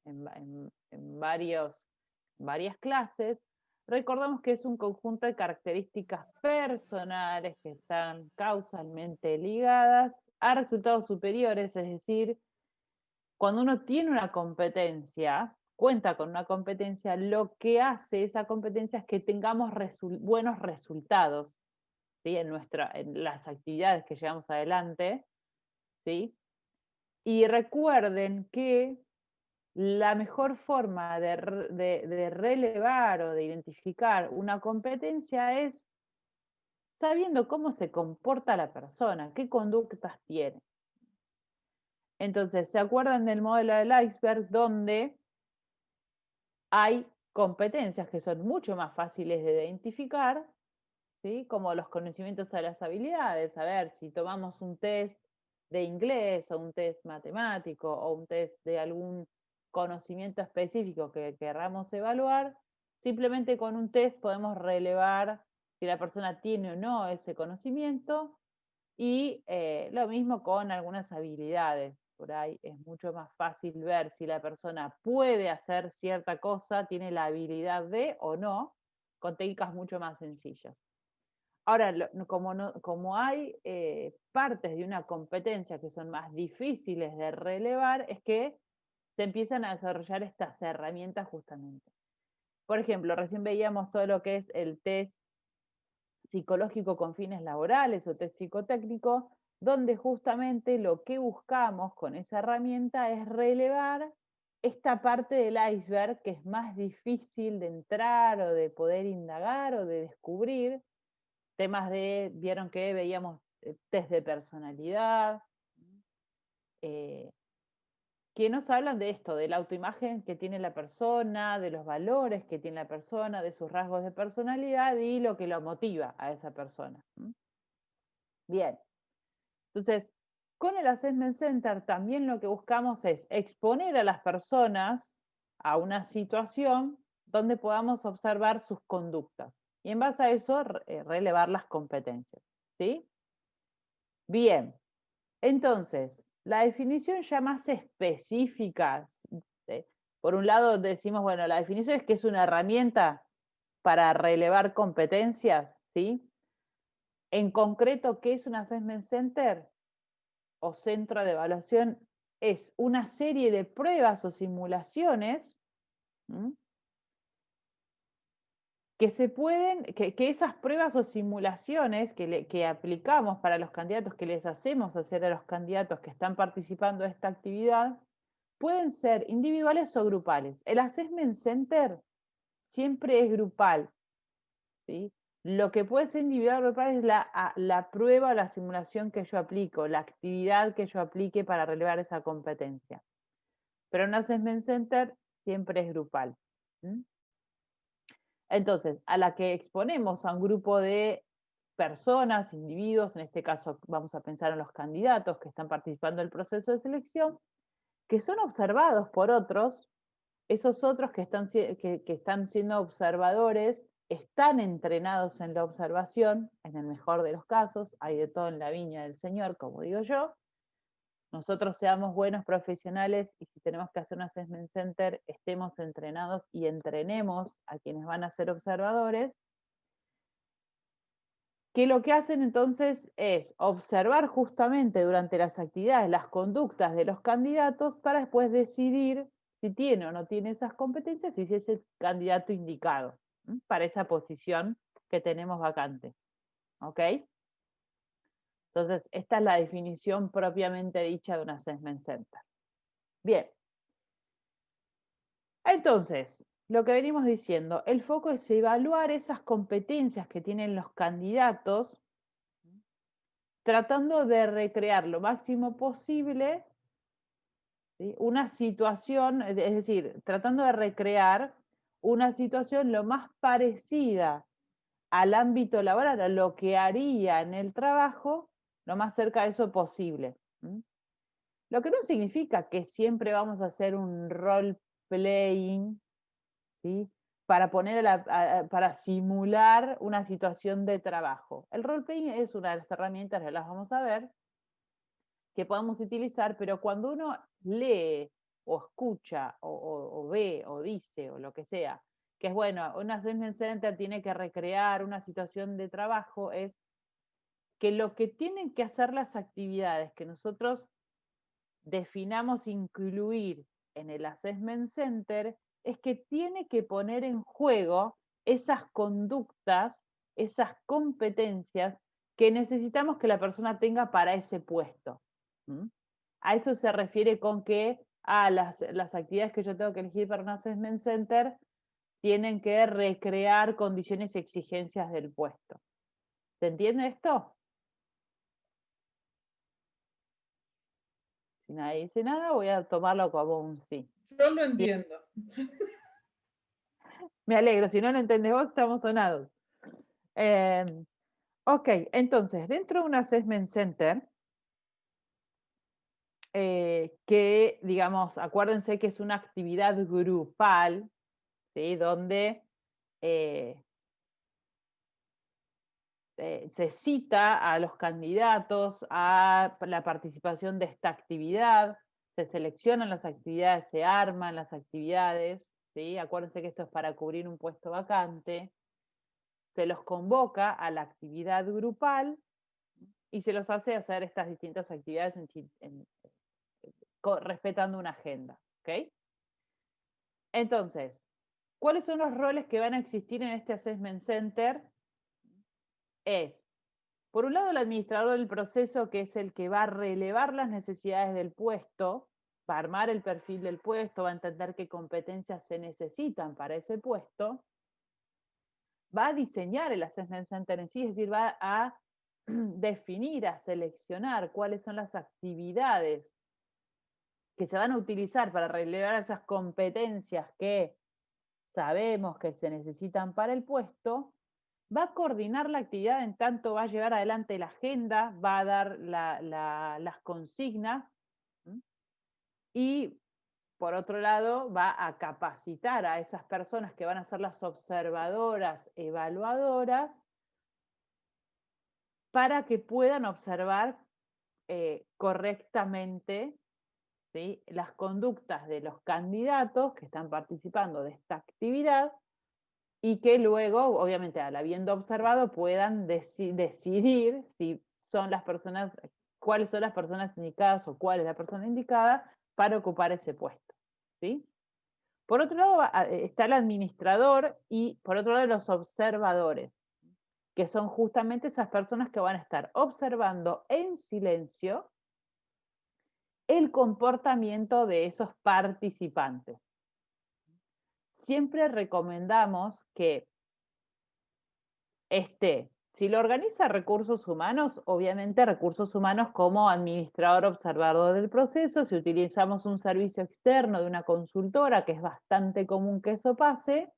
en varias clases. Recordemos que es un conjunto de características personales que están causalmente ligadas a resultados superiores, es decir, cuando uno tiene una competencia, cuenta con una competencia, lo que hace esa competencia es que tengamos buenos resultados, ¿sí? en las actividades que llevamos adelante, ¿sí? Y recuerden que la mejor forma de relevar o de identificar una competencia es sabiendo cómo se comporta la persona, qué conductas tiene. Entonces, ¿se acuerdan del modelo del iceberg donde hay competencias que son mucho más fáciles de identificar, ¿sí? Como los conocimientos de las habilidades? A ver, si tomamos un test de inglés o un test matemático o un test de algún conocimiento específico que querramos evaluar, simplemente con un test podemos relevar si la persona tiene o no ese conocimiento, y lo mismo con algunas habilidades. Por ahí es mucho más fácil ver si la persona puede hacer cierta cosa, tiene la habilidad de o no, con técnicas mucho más sencillas. Ahora, como hay partes de una competencia que son más difíciles de relevar, es que se empiezan a desarrollar estas herramientas justamente. Por ejemplo, recién veíamos todo lo que es el test psicológico con fines laborales o test psicotécnico, donde justamente lo que buscamos con esa herramienta es relevar esta parte del iceberg que es más difícil de entrar o de poder indagar o de descubrir. Temas vieron que veíamos test de personalidad, que nos hablan de esto, de la autoimagen que tiene la persona, de los valores que tiene la persona, de sus rasgos de personalidad y lo que lo motiva a esa persona. Bien, entonces, con el Assessment Center también lo que buscamos es exponer a las personas a una situación donde podamos observar sus conductas y en base a eso relevar las competencias. ¿Sí? Bien, entonces, la definición ya más específica, por un lado decimos, bueno, la definición es que es una herramienta para relevar competencias, ¿sí? En concreto, ¿qué es un Assessment Center o centro de evaluación? Es una serie de pruebas o simulaciones, ¿sí? que esas pruebas o simulaciones que aplicamos para los candidatos, que les hacemos hacer a los candidatos que están participando de esta actividad, pueden ser individuales o grupales. El Assessment Center siempre es grupal, ¿sí? Lo que puede ser individual o grupal es la prueba o la simulación que yo aplico, la actividad que yo aplique para relevar esa competencia. Pero un Assessment Center siempre es grupal. ¿Sí? Entonces, a la que exponemos a un grupo de personas, individuos, en este caso vamos a pensar en los candidatos que están participando del proceso de selección, que son observados por otros, esos otros que están siendo observadores están entrenados en la observación, en el mejor de los casos, hay de todo en la viña del Señor, como digo yo. Nosotros seamos buenos profesionales y si tenemos que hacer un Assessment Center, estemos entrenados y entrenemos a quienes van a ser observadores, que lo que hacen entonces es observar justamente durante las actividades las conductas de los candidatos para después decidir si tiene o no tiene esas competencias y si es el candidato indicado para esa posición que tenemos vacante. ¿Ok? Entonces, esta es la definición propiamente dicha de un Assessment Center. Bien. Entonces, lo que venimos diciendo, el foco es evaluar esas competencias que tienen los candidatos, tratando de recrear lo máximo posible, ¿sí? Una situación, es decir, tratando de recrear una situación lo más parecida al ámbito laboral, a lo que haría en el trabajo, lo más cerca de eso posible. Lo que no significa que siempre vamos a hacer un role-playing, ¿sí? Para para simular una situación de trabajo. El role-playing es una de las herramientas, que las vamos a ver, que podemos utilizar, pero cuando uno lee o escucha o ve o dice o lo que sea, que es bueno, un assessment center tiene que recrear una situación de trabajo, es que lo que tienen que hacer las actividades que nosotros definamos incluir en el assessment center es que tiene que poner en juego esas conductas, esas competencias que necesitamos que la persona tenga para ese puesto. ¿Mm? A eso se refiere con que las actividades que yo tengo que elegir para un assessment center tienen que recrear condiciones y exigencias del puesto. ¿Se entiende esto? Si nadie dice nada, voy a tomarlo como un sí. Yo lo entiendo. Me alegro, si no lo entendés vos, estamos sonados. Ok, entonces, dentro de un assessment center, que, digamos, acuérdense que es una actividad grupal, ¿sí? Donde se cita a los candidatos a la participación de esta actividad, se seleccionan las actividades, se arman las actividades, ¿sí? Acuérdense que esto es para cubrir un puesto vacante, se los convoca a la actividad grupal y se los hace hacer estas distintas actividades respetando una agenda, ¿ok? Entonces, ¿cuáles son los roles que van a existir en este Assessment Center? Es, por un lado, el administrador del proceso, que es el que va a relevar las necesidades del puesto, va a armar el perfil del puesto, va a entender qué competencias se necesitan para ese puesto, va a diseñar el Assessment Center en sí, es decir, va a definir, a seleccionar cuáles son las actividades que se van a utilizar para relevar esas competencias que sabemos que se necesitan para el puesto, va a coordinar la actividad en tanto va a llevar adelante la agenda, va a dar las consignas y por otro lado va a capacitar a esas personas que van a ser las observadoras, evaluadoras, para que puedan observar correctamente, ¿sí?, las conductas de los candidatos que están participando de esta actividad y que luego, obviamente, al habiendo observado, puedan decidir si son las personas, cuáles son las personas indicadas o cuál es la persona indicada para ocupar ese puesto, ¿sí? Por otro lado está el administrador y por otro lado los observadores, que son justamente esas personas que van a estar observando en silencio el comportamiento de esos participantes. Siempre recomendamos que si lo organiza Recursos Humanos, obviamente Recursos Humanos como administrador observador del proceso, si utilizamos un servicio externo de una consultora, que es bastante común que eso pase,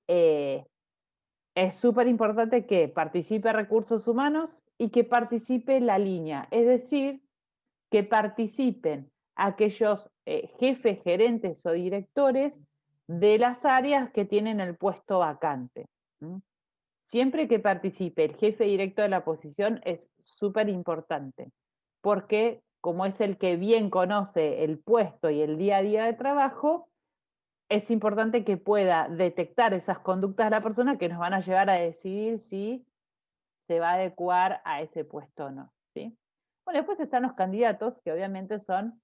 es súper importante que participe Recursos Humanos y que participe la línea, es decir, que participen aquellos jefes, gerentes o directores de las áreas que tienen el puesto vacante. Siempre que participe el jefe directo de la posición es súper importante, porque como es el que bien conoce el puesto y el día a día de trabajo, es importante que pueda detectar esas conductas de la persona que nos van a llevar a decidir si se va a adecuar a ese puesto o no, ¿sí? Bueno, después están los candidatos, que obviamente son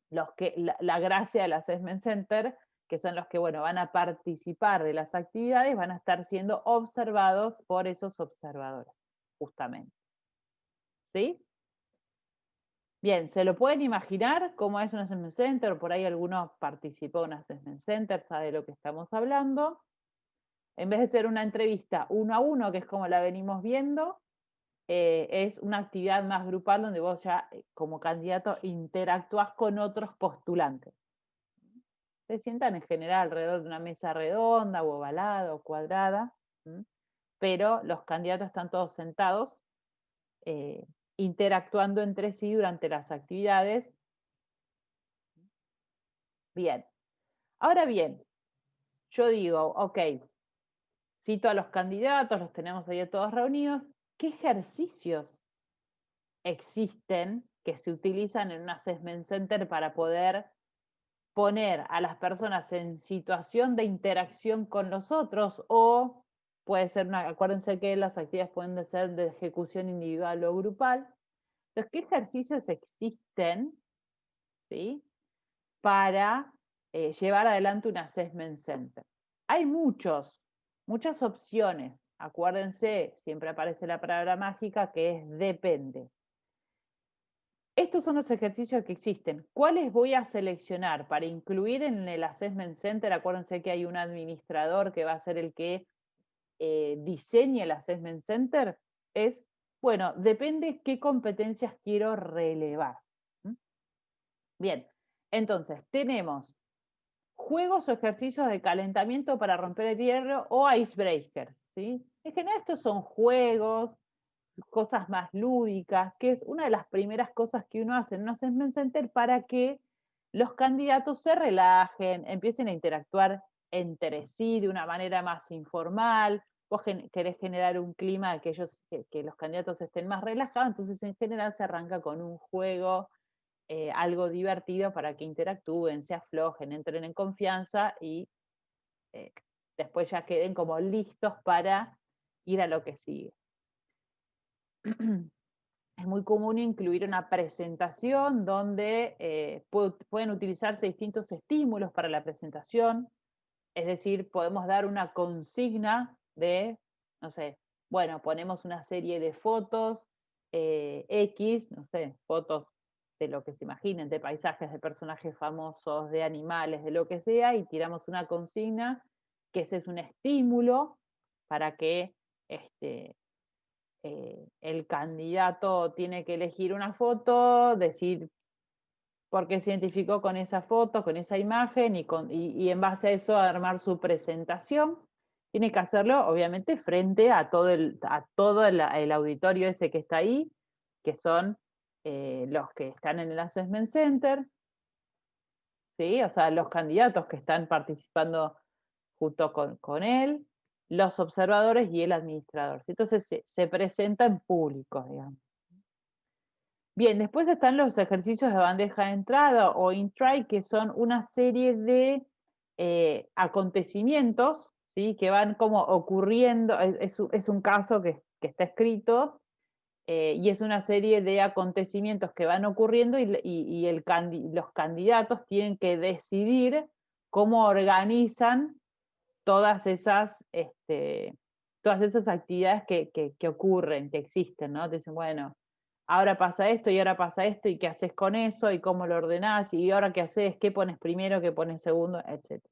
los que, la gracia del Assessment Center, que son los que, bueno, van a participar de las actividades, van a estar siendo observados por esos observadores, justamente. ¿Sí? Bien, ¿se lo pueden imaginar cómo es un Assessment Center? Por ahí alguno participó en un Assessment Center, sabe de lo que estamos hablando. En vez de ser una entrevista uno a uno, que es como la venimos viendo, es una actividad más grupal donde vos ya como candidato interactúas con otros postulantes. Se sientan en general alrededor de una mesa redonda o ovalada o cuadrada, pero los candidatos están todos sentados, interactuando entre sí durante las actividades Bien. Ahora bien, yo digo, ok, cito a los candidatos, los tenemos ahí todos reunidos. ¿Qué ejercicios existen que se utilizan en un assessment center para poder poner a las personas en situación de interacción con los otros? O puede ser acuérdense que las actividades pueden ser de ejecución individual o grupal. Entonces, ¿qué ejercicios existen, ¿sí?, para llevar adelante un assessment center? Hay muchas opciones. Acuérdense, siempre aparece la palabra mágica que es depende. Estos son los ejercicios que existen. ¿Cuáles voy a seleccionar para incluir en el assessment center? Acuérdense que hay un administrador que va a ser el que diseñe el assessment center. Bueno, depende qué competencias quiero relevar. Bien, entonces tenemos juegos o ejercicios de calentamiento para romper el hielo o icebreakers, ¿sí? En general estos son juegos, cosas más lúdicas, que es una de las primeras cosas que uno hace en un assessment center para que los candidatos se relajen, empiecen a interactuar entre sí de una manera más informal. Vos querés generar un clima que los candidatos estén más relajados, entonces en general se arranca con un juego, algo divertido para que interactúen, se aflojen, entren en confianza y después ya queden como listos para ir a lo que sigue. Es muy común incluir una presentación donde pueden utilizarse distintos estímulos para la presentación, es decir, podemos dar una consigna de, no sé, bueno, ponemos una serie de fotos X, no sé, fotos de lo que se imaginen, de paisajes, de personajes famosos, de animales, de lo que sea, y tiramos una consigna, que ese es un estímulo para que el candidato tiene que elegir una foto, decir por qué se identificó con esa foto, con esa imagen, y en base a eso armar su presentación. Tiene que hacerlo, obviamente, frente a todo el auditorio ese que está ahí, que son los que están en el Assessment Center, ¿sí? O sea, los candidatos que están participando junto con él, los observadores y el administrador. Entonces se presenta en público, digamos. Bien, después están los ejercicios de bandeja de entrada o in-try, que son una serie de acontecimientos, ¿sí?, que van como ocurriendo. Es un caso que está escrito, y es una serie de acontecimientos que van ocurriendo y los candidatos tienen que decidir cómo organizan todas esas actividades que ocurren, que existen, ¿no? Te dicen, bueno, ahora pasa esto y ahora pasa esto, y qué haces con eso, y cómo lo ordenás, y ahora qué haces, qué pones primero, qué pones segundo, etc.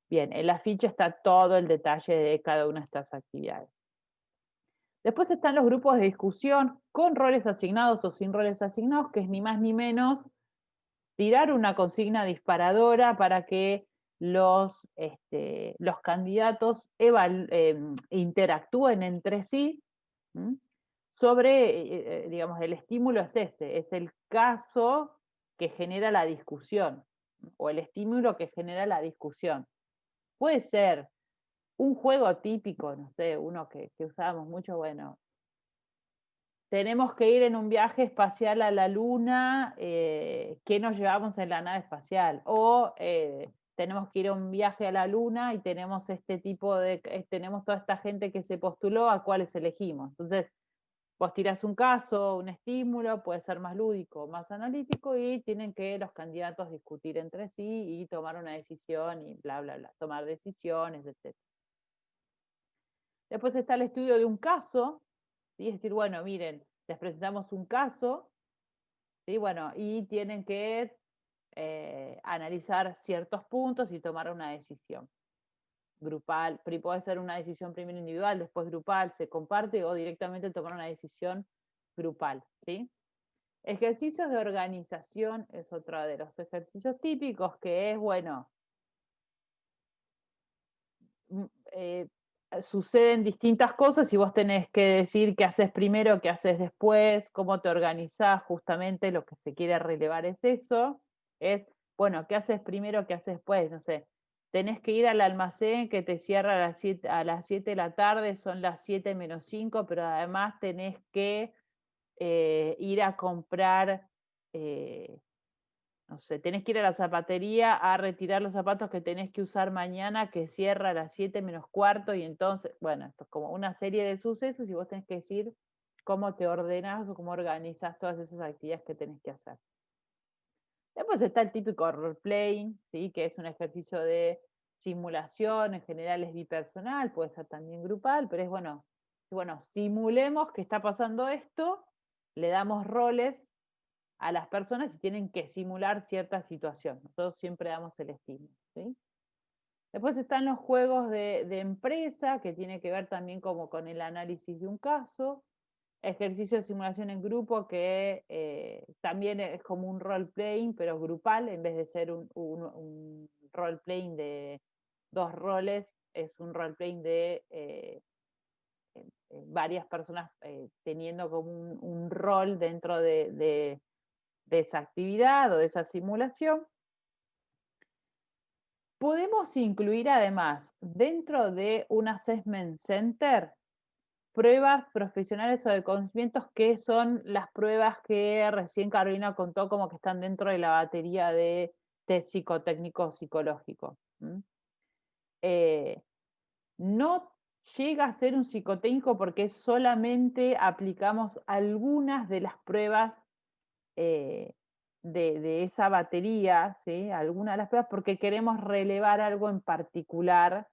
Bien, en la ficha está todo el detalle de cada una de estas actividades. Después están los grupos de discusión con roles asignados o sin roles asignados, que es ni más ni menos tirar una consigna disparadora para que los candidatos interactúen entre sí sobre, digamos, el estímulo es ese, es el caso que genera la discusión, o el estímulo que genera la discusión. Puede ser un juego típico, no sé, uno que usábamos mucho, bueno, tenemos que ir en un viaje espacial a la Luna, ¿qué nos llevamos en la nave espacial? O tenemos que ir a un viaje a la Luna y tenemos tenemos toda esta gente que se postuló, ¿a cuáles elegimos? Entonces, vos tirás un caso, un estímulo, puede ser más lúdico, más analítico, y tienen que los candidatos discutir entre sí y tomar una decisión y bla, bla, bla, tomar decisiones, etc. Después está el estudio de un caso, ¿sí? Es decir, bueno, miren, les presentamos un caso, ¿sí? Bueno, y tienen que analizar ciertos puntos y tomar una decisión grupal. Puede ser una decisión primero individual, después grupal, se comparte, o directamente tomar una decisión grupal, ¿sí? Ejercicios de organización es otro de los ejercicios típicos, que es, bueno, suceden distintas cosas y vos tenés que decir qué haces primero, qué haces después, cómo te organizás. Justamente lo que se quiere relevar es eso, es bueno, ¿qué haces primero, qué haces después? No sé, tenés que ir al almacén que te cierra a las 7 de la tarde, son las 7 menos 5, pero además tenés que ir a comprar, no sé, tenés que ir a la zapatería a retirar los zapatos que tenés que usar mañana, que cierra a las 7 menos cuarto, y entonces, bueno, esto es como una serie de sucesos y vos tenés que decir cómo te ordenás o cómo organizás todas esas actividades que tenés que hacer. Después está el típico role-playing, ¿sí? Que es un ejercicio de simulación, en general es bipersonal, puede ser también grupal, pero es bueno, simulemos que está pasando esto, le damos roles a las personas y tienen que simular cierta situación. Nosotros siempre damos el estímulo, ¿sí? Después están los juegos de empresa, que tiene que ver también como con el análisis de un caso. Ejercicio de simulación en grupo, que también es como un role-playing, pero grupal, en vez de ser un role-playing de 2 roles, es un role-playing de varias personas teniendo como un rol dentro de esa actividad o de esa simulación. Podemos incluir además dentro de un assessment center pruebas profesionales o de conocimientos, que son las pruebas que recién Carolina contó como que están dentro de la batería de test psicotécnico psicológico. No llega a ser un psicotécnico porque solamente aplicamos algunas de las pruebas de esa batería, ¿sí? Algunas de las pruebas porque queremos relevar algo en particular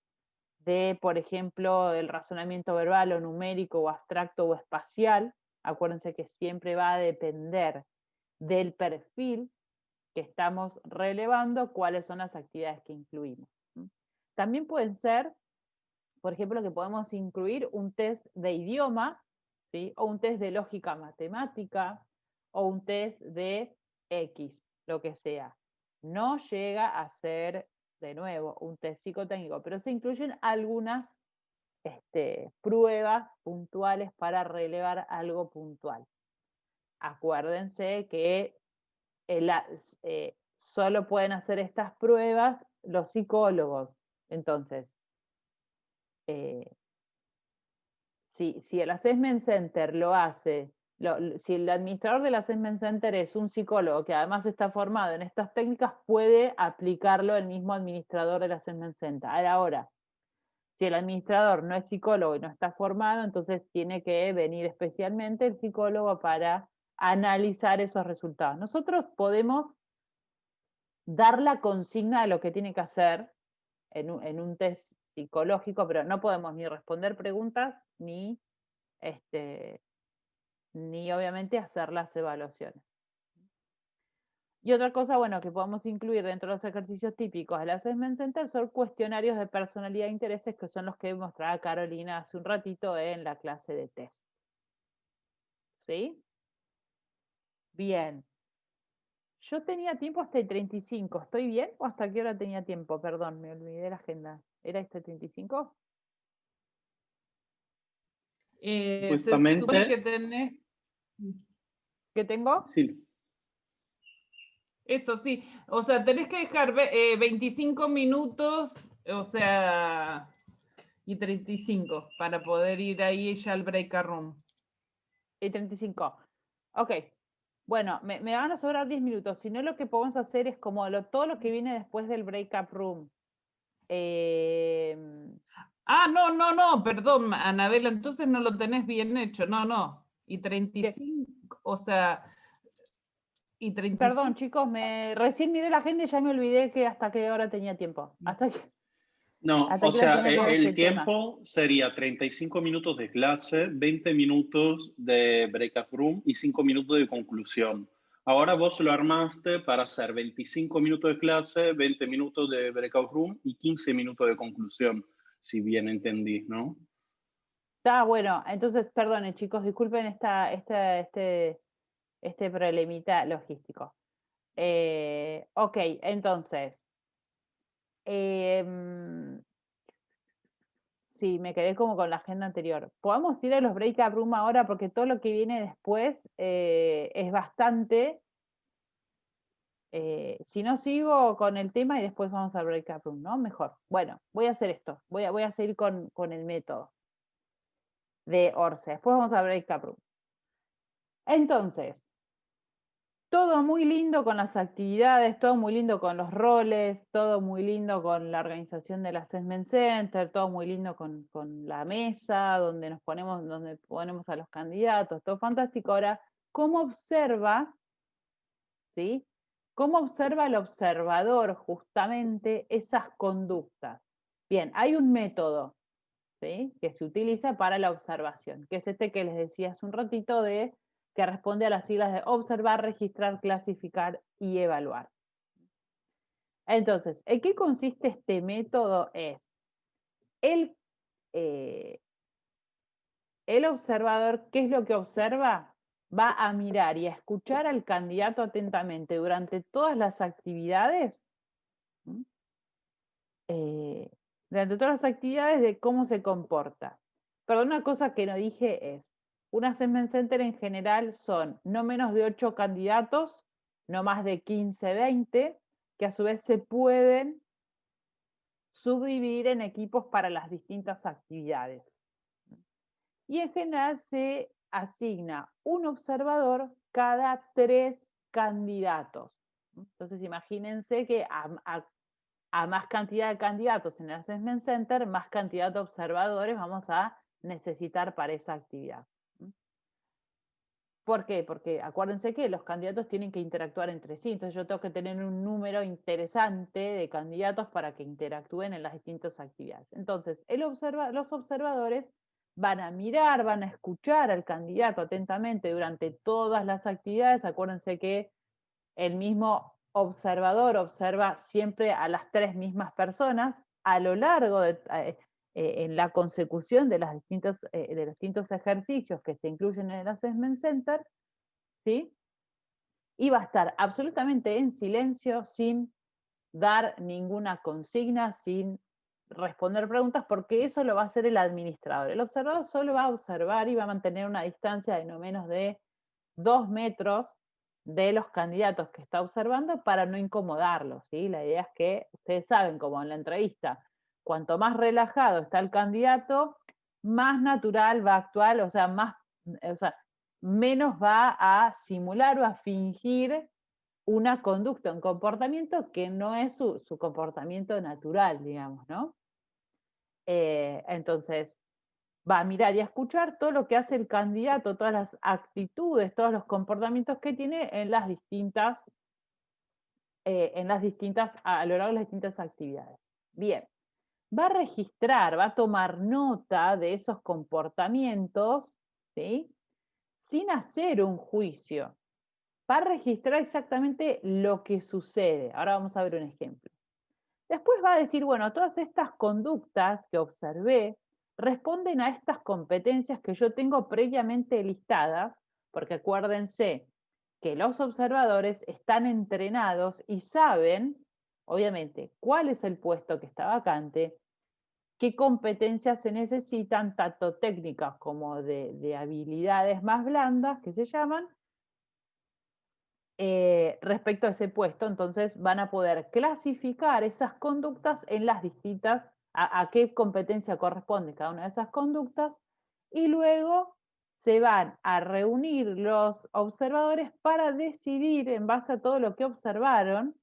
de, por ejemplo, el razonamiento verbal o numérico o abstracto o espacial. Acuérdense que siempre va a depender del perfil que estamos relevando cuáles son las actividades que incluimos. También pueden ser, por ejemplo, que podemos incluir un test de idioma, ¿sí? O un test de lógica matemática, o un test de X, lo que sea. No llega a ser, de nuevo, un test psicotécnico, pero se incluyen algunas pruebas puntuales para relevar algo puntual. Acuérdense que solo pueden hacer estas pruebas los psicólogos. Entonces, si el Assessment Center lo hace, si el administrador del Assessment Center es un psicólogo que además está formado en estas técnicas, puede aplicarlo el mismo administrador del Assessment Center. Ahora, si el administrador no es psicólogo y no está formado, entonces tiene que venir especialmente el psicólogo para analizar esos resultados. Nosotros podemos dar la consigna de lo que tiene que hacer en un test psicológico, pero no podemos ni responder preguntas ni obviamente hacer las evaluaciones. Y otra cosa, bueno, que podemos incluir dentro de los ejercicios típicos del Assessment Center son cuestionarios de personalidad e intereses, que son los que mostraba Carolina hace un ratito en la clase de test. ¿Sí? Bien. Yo tenía tiempo hasta el 35. ¿Estoy bien? ¿O hasta qué hora tenía tiempo? Perdón, me olvidé la agenda. ¿Era este 35? Se supone que tenés... ¿Qué tengo? Sí. Eso sí, o sea, tenés que dejar 25 minutos, o sea, y 35 para poder ir ahí ya al break room. Y 35. Ok. Bueno, me van a sobrar 10 minutos. Si no, lo que podemos hacer es como todo lo que viene después del breakup room. Ah, no, perdón, Anabela, entonces no lo tenés bien hecho, no. Y 35, o sea, y 35. Perdón, chicos, recién miré la agenda y ya me olvidé que hasta qué hora tenía tiempo. No, hasta o sea, el este tiempo sería 35 minutos de clase, 20 minutos de breakout room y 5 minutos de conclusión. Ahora vos lo armaste para hacer 25 minutos de clase, 20 minutos de breakout room y 15 minutos de conclusión, si bien entendí, ¿no? Está bueno, entonces, perdonen, chicos, disculpen este problemita logístico. Ok, entonces, sí, me quedé como con la agenda anterior. Podemos ir a los breakout room ahora porque todo lo que viene después es bastante. Si no, sigo con el tema y después vamos al breakout room, ¿no? Mejor. Bueno, voy a hacer esto. Voy a seguir con el método de Orce. Después vamos al breakout room. Entonces, todo muy lindo con las actividades, todo muy lindo con los roles, todo muy lindo con la organización del Assessment Center, todo muy lindo con la mesa, donde ponemos a los candidatos, todo fantástico. Ahora, ¿cómo observa, ¿sí? ¿Cómo observa el observador justamente esas conductas? Bien, hay un método, ¿sí?, que se utiliza para la observación, que es este que les decía hace un ratito, que responde a las siglas de observar, registrar, clasificar y evaluar. Entonces, ¿en qué consiste este método? El observador, ¿qué es lo que observa? Va a mirar y a escuchar al candidato atentamente durante todas las actividades, de cómo se comporta. Pero una cosa que no dije es, un Assessment Center en general son no menos de 8 candidatos, no más de 15, 20, que a su vez se pueden subdividir en equipos para las distintas actividades. Y en general se asigna un observador cada 3 candidatos. Entonces imagínense que a más cantidad de candidatos en el Assessment Center, más cantidad de observadores vamos a necesitar para esa actividad. ¿Por qué? Porque acuérdense que los candidatos tienen que interactuar entre sí, entonces yo tengo que tener un número interesante de candidatos para que interactúen en las distintas actividades. Entonces, los observadores van a mirar, van a escuchar al candidato atentamente durante todas las actividades. Acuérdense que el mismo observador observa siempre a las 3 mismas personas a lo largo en la consecución de los distintos ejercicios que se incluyen en el Assessment Center, ¿sí? Y va a estar absolutamente en silencio, sin dar ninguna consigna, sin responder preguntas, porque eso lo va a hacer el administrador. El observador solo va a observar y va a mantener una distancia de no menos de 2 metros de los candidatos que está observando para no incomodarlos, ¿sí? La idea es que, ustedes saben, como en la entrevista, cuanto más relajado está el candidato, más natural va a actuar, o sea, menos va a simular o a fingir una conducta, un comportamiento que no es su comportamiento natural, digamos, ¿no? Entonces, va a mirar y a escuchar todo lo que hace el candidato, todas las actitudes, todos los comportamientos que tiene a lo largo de las distintas actividades. Bien, va a registrar, va a tomar nota de esos comportamientos, ¿sí?, sin hacer un juicio. Va a registrar exactamente lo que sucede. Ahora vamos a ver un ejemplo. Después va a decir, bueno, todas estas conductas que observé responden a estas competencias que yo tengo previamente listadas, porque acuérdense que los observadores están entrenados y saben, obviamente, cuál es el puesto que está vacante, qué competencias se necesitan, tanto técnicas como de habilidades más blandas, que se llaman, respecto a ese puesto. Entonces van a poder clasificar esas conductas en las distintas, a qué competencia corresponde cada una de esas conductas, y luego se van a reunir los observadores para decidir, en base a todo lo que observaron,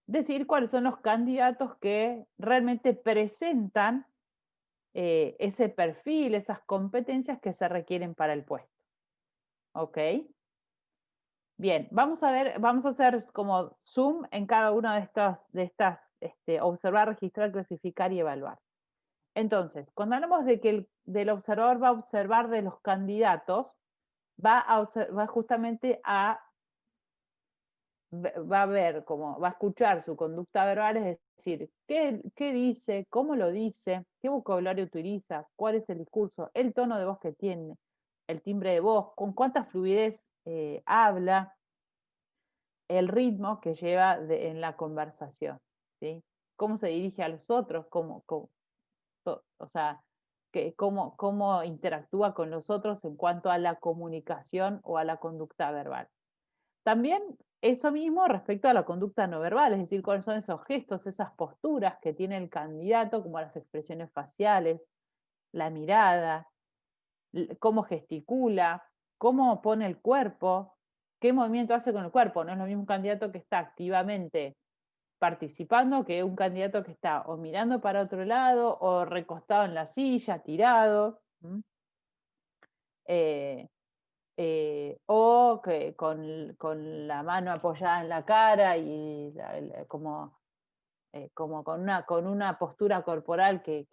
decidir cuáles son los candidatos que realmente presentan ese perfil, esas competencias que se requieren para el puesto. ¿Ok? Bien, vamos a hacer como zoom en cada una de estas observar, registrar, clasificar y evaluar. Entonces, cuando hablamos de que del observador va a observar de los candidatos, va justamente a ver, va a escuchar su conducta verbal, es decir, qué dice, cómo lo dice, qué vocabulario utiliza, cuál es el discurso, el tono de voz que tiene, el timbre de voz, con cuánta fluidez habla, el ritmo que lleva en la conversación, ¿sí? Cómo se dirige a los otros, o sea, cómo interactúa con los otros en cuanto a la comunicación o a la conducta verbal. También eso mismo respecto a la conducta no verbal, es decir, cuáles son esos gestos, esas posturas que tiene el candidato, como las expresiones faciales, la mirada, cómo gesticula, cómo pone el cuerpo, qué movimiento hace con el cuerpo. No es lo mismo un candidato que está activamente participando que un candidato que está o mirando para otro lado o recostado en la silla, tirado. O que con la mano apoyada en la cara y como con una postura corporal que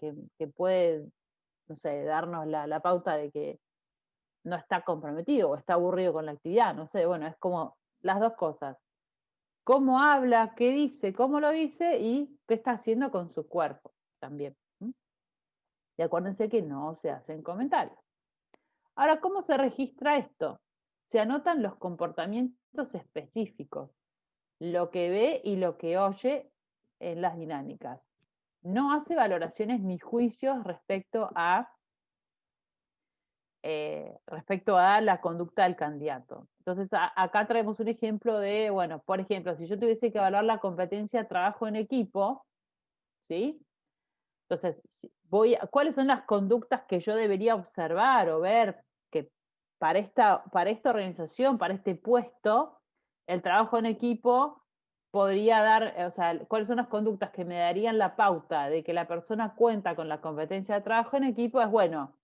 puede, no sé, darnos la pauta de que no está comprometido o está aburrido con la actividad, no sé, bueno, es como las dos cosas. Cómo habla, qué dice, cómo lo dice y qué está haciendo con su cuerpo también. Y acuérdense que no se hacen comentarios. Ahora, ¿cómo se registra esto? Se anotan los comportamientos específicos, lo que ve y lo que oye en las dinámicas. No hace valoraciones ni juicios respecto a la conducta del candidato. Entonces, acá traemos un ejemplo de, bueno, por ejemplo, si yo tuviese que evaluar la competencia trabajo en equipo, ¿sí? Entonces, ¿cuáles son las conductas que yo debería observar o ver que para esta organización, para este puesto, el trabajo en equipo podría dar, o sea, cuáles son las conductas que me darían la pauta de que la persona cuenta con la competencia de trabajo en equipo? Es bueno,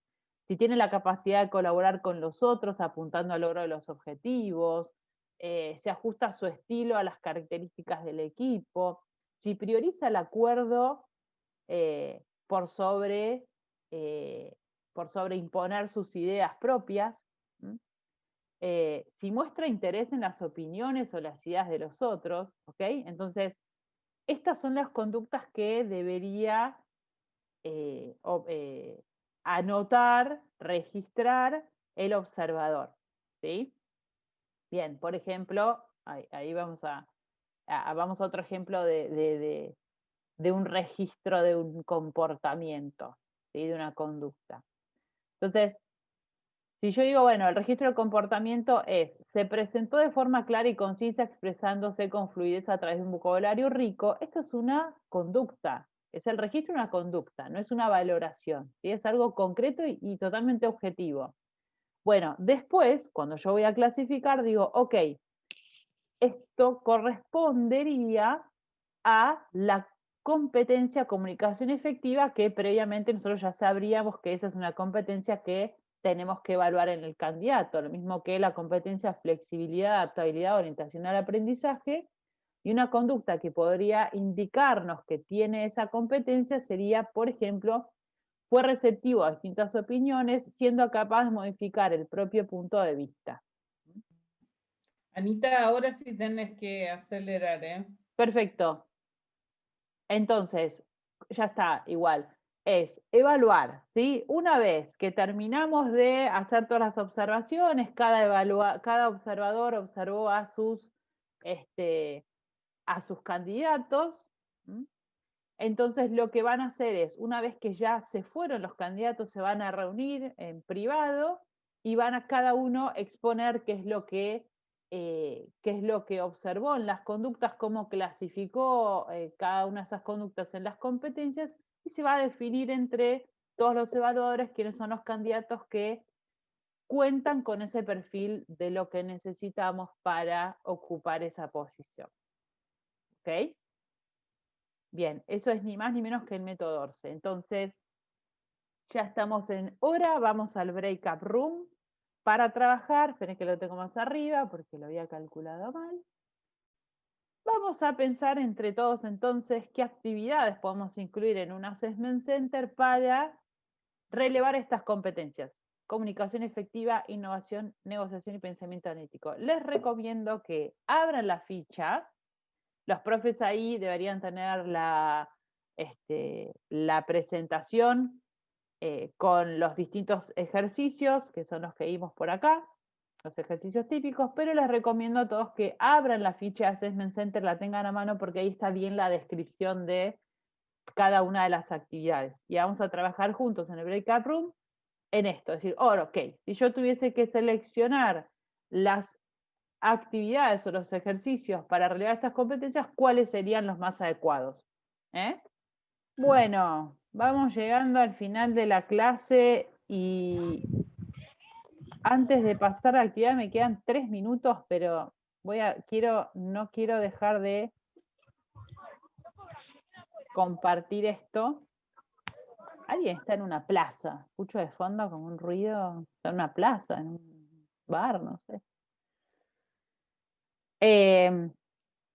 si tiene la capacidad de colaborar con los otros apuntando al logro de los objetivos, se ajusta su estilo a las características del equipo, si prioriza el acuerdo por sobre imponer sus ideas propias, si muestra interés en las opiniones o las ideas de los otros, ¿ok? Entonces, estas son las conductas que debería anotar, registrar el observador, ¿sí? Bien, por ejemplo, ahí vamos a otro ejemplo de un registro de un comportamiento, ¿sí? De una conducta. Entonces, si yo digo, bueno, el registro de comportamiento se presentó de forma clara y concisa, expresándose con fluidez a través de un vocabulario rico, esto es una conducta, es el registro de una conducta, no es una valoración, ¿sí? Es algo concreto y totalmente objetivo. Bueno, después, cuando yo voy a clasificar, digo, ok, esto correspondería a la competencia comunicación efectiva, que previamente nosotros ya sabríamos que esa es una competencia que tenemos que evaluar en el candidato, lo mismo que la competencia flexibilidad, adaptabilidad, orientación al aprendizaje, y una conducta que podría indicarnos que tiene esa competencia sería, por ejemplo, fue receptivo a distintas opiniones, siendo capaz de modificar el propio punto de vista. Anita, ahora sí tenés que acelerar, ¿eh? Perfecto. Entonces, ya está, igual. Es evaluar, ¿sí? Una vez que terminamos de hacer todas las observaciones, cada observador observó a sus candidatos. Entonces, lo que van a hacer es, una vez que ya se fueron los candidatos, se van a reunir en privado y van a cada uno exponer qué es lo que observó en las conductas, cómo clasificó cada una de esas conductas en las competencias, y se va a definir entre todos los evaluadores quiénes son los candidatos que cuentan con ese perfil de lo que necesitamos para ocupar esa posición. ¿Ok? Bien, eso es ni más ni menos que el método Orce. Entonces, ya estamos en hora, vamos al break-up room para trabajar. Esperen que lo tengo más arriba porque lo había calculado mal. Vamos a pensar entre todos entonces qué actividades podemos incluir en un Assessment Center para relevar estas competencias. Comunicación efectiva, innovación, negociación y pensamiento analítico. Les recomiendo que abran la ficha. Los profes ahí deberían tener la presentación con los distintos ejercicios, que son los que vimos por acá, los ejercicios típicos, pero les recomiendo a todos que abran la ficha de Assessment Center, la tengan a mano, porque ahí está bien la descripción de cada una de las actividades. Y vamos a trabajar juntos en el breakout room en esto, es decir, ok, si yo tuviese que seleccionar las actividades o los ejercicios para relevar estas competencias, ¿cuáles serían los más adecuados? Bueno, vamos llegando al final de la clase y antes de pasar a la actividad me quedan 3 minutos, pero no quiero dejar de compartir esto. Alguien está en una plaza, escucho de fondo como un ruido, está en una plaza, en un bar, no sé.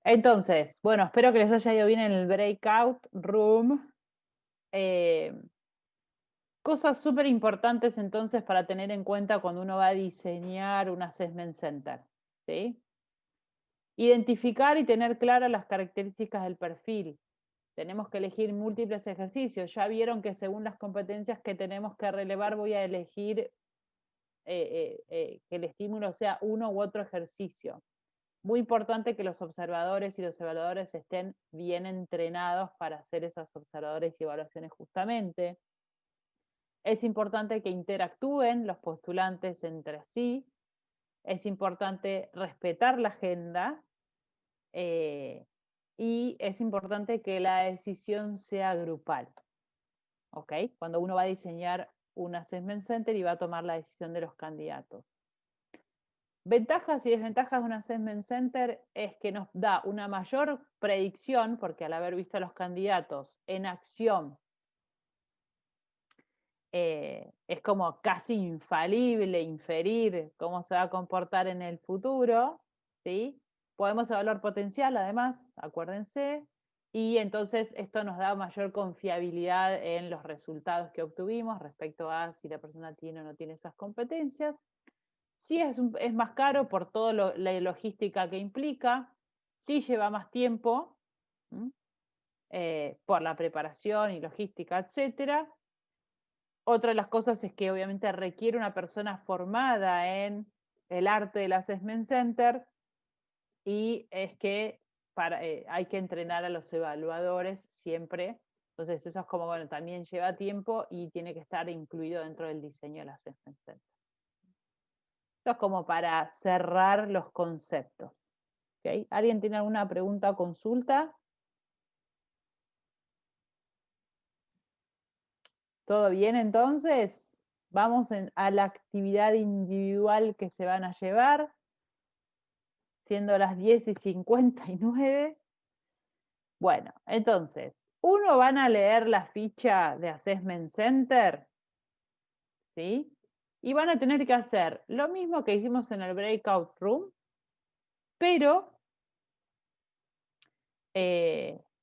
Entonces, bueno, espero que les haya ido bien en el breakout room. Cosas súper importantes entonces para tener en cuenta cuando uno va a diseñar un assessment center, ¿sí? Identificar y tener claras las características del perfil. Tenemos que elegir múltiples ejercicios. Ya vieron que según las competencias que tenemos que relevar voy a elegir que el estímulo sea uno u otro ejercicio. Muy importante que los observadores y los evaluadores estén bien entrenados para hacer esas observadores y evaluaciones justamente. Es importante que interactúen los postulantes entre sí. Es importante respetar la agenda. Y es importante que la decisión sea grupal. ¿Ok? Cuando uno va a diseñar un assessment center y va a tomar la decisión de los candidatos. Ventajas y desventajas de un assessment center es que nos da una mayor predicción, porque al haber visto a los candidatos en acción, es como casi infalible inferir cómo se va a comportar en el futuro, ¿sí? Podemos evaluar potencial, además, acuérdense, y entonces esto nos da mayor confiabilidad en los resultados que obtuvimos respecto a si la persona tiene o no tiene esas competencias. Sí es más caro por toda la logística que implica, sí lleva más tiempo, por la preparación y logística, etcétera. Otra de las cosas es que obviamente requiere una persona formada en el arte del assessment center y es que hay que entrenar a los evaluadores siempre. Entonces eso es como, bueno, también lleva tiempo y tiene que estar incluido dentro del diseño del assessment center. Esto es como para cerrar los conceptos. ¿Okay? ¿Alguien tiene alguna pregunta o consulta? ¿Todo bien entonces? Vamos a la actividad individual que se van a llevar, siendo las 10:59. Bueno, entonces, uno van a leer la ficha de Assessment Center, ¿sí? Y van a tener que hacer lo mismo que hicimos en el breakout room, pero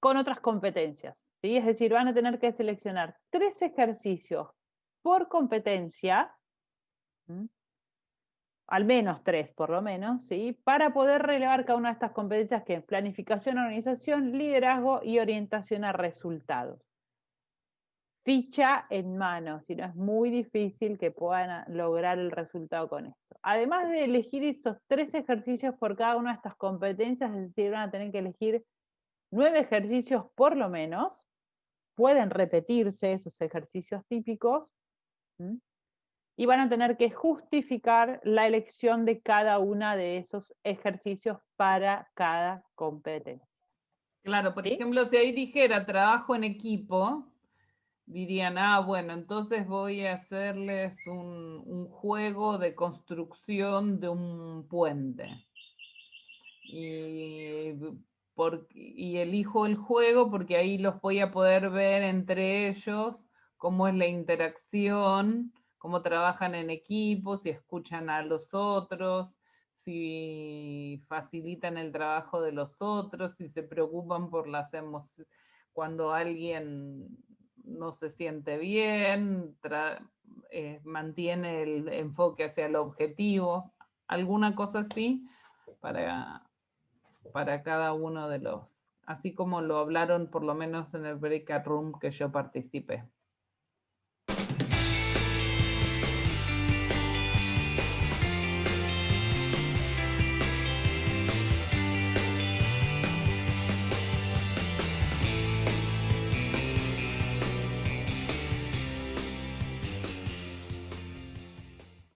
con otras competencias, ¿sí? Es decir, van a tener que seleccionar 3 ejercicios por competencia, al menos 3 por lo menos, ¿sí? Para poder relevar cada una de estas competencias que es planificación, organización, liderazgo y orientación a resultados. Ficha en mano, si no es muy difícil que puedan lograr el resultado con esto. Además de elegir estos 3 ejercicios por cada una de estas competencias, es decir, van a tener que elegir 9 ejercicios por lo menos, pueden repetirse esos ejercicios típicos, y van a tener que justificar la elección de cada uno de esos ejercicios para cada competencia. Claro, por ¿Sí? ejemplo, si ahí dijera trabajo en equipo, dirían, bueno, entonces voy a hacerles un juego de construcción de un puente. Y elijo el juego porque ahí los voy a poder ver entre ellos, cómo es la interacción, cómo trabajan en equipo, si escuchan a los otros, si facilitan el trabajo de los otros, si se preocupan por las emociones, cuando alguien no se siente bien, mantiene el enfoque hacia el objetivo, alguna cosa así, para cada uno de los, así como lo hablaron por lo menos en el breakout room que yo participé.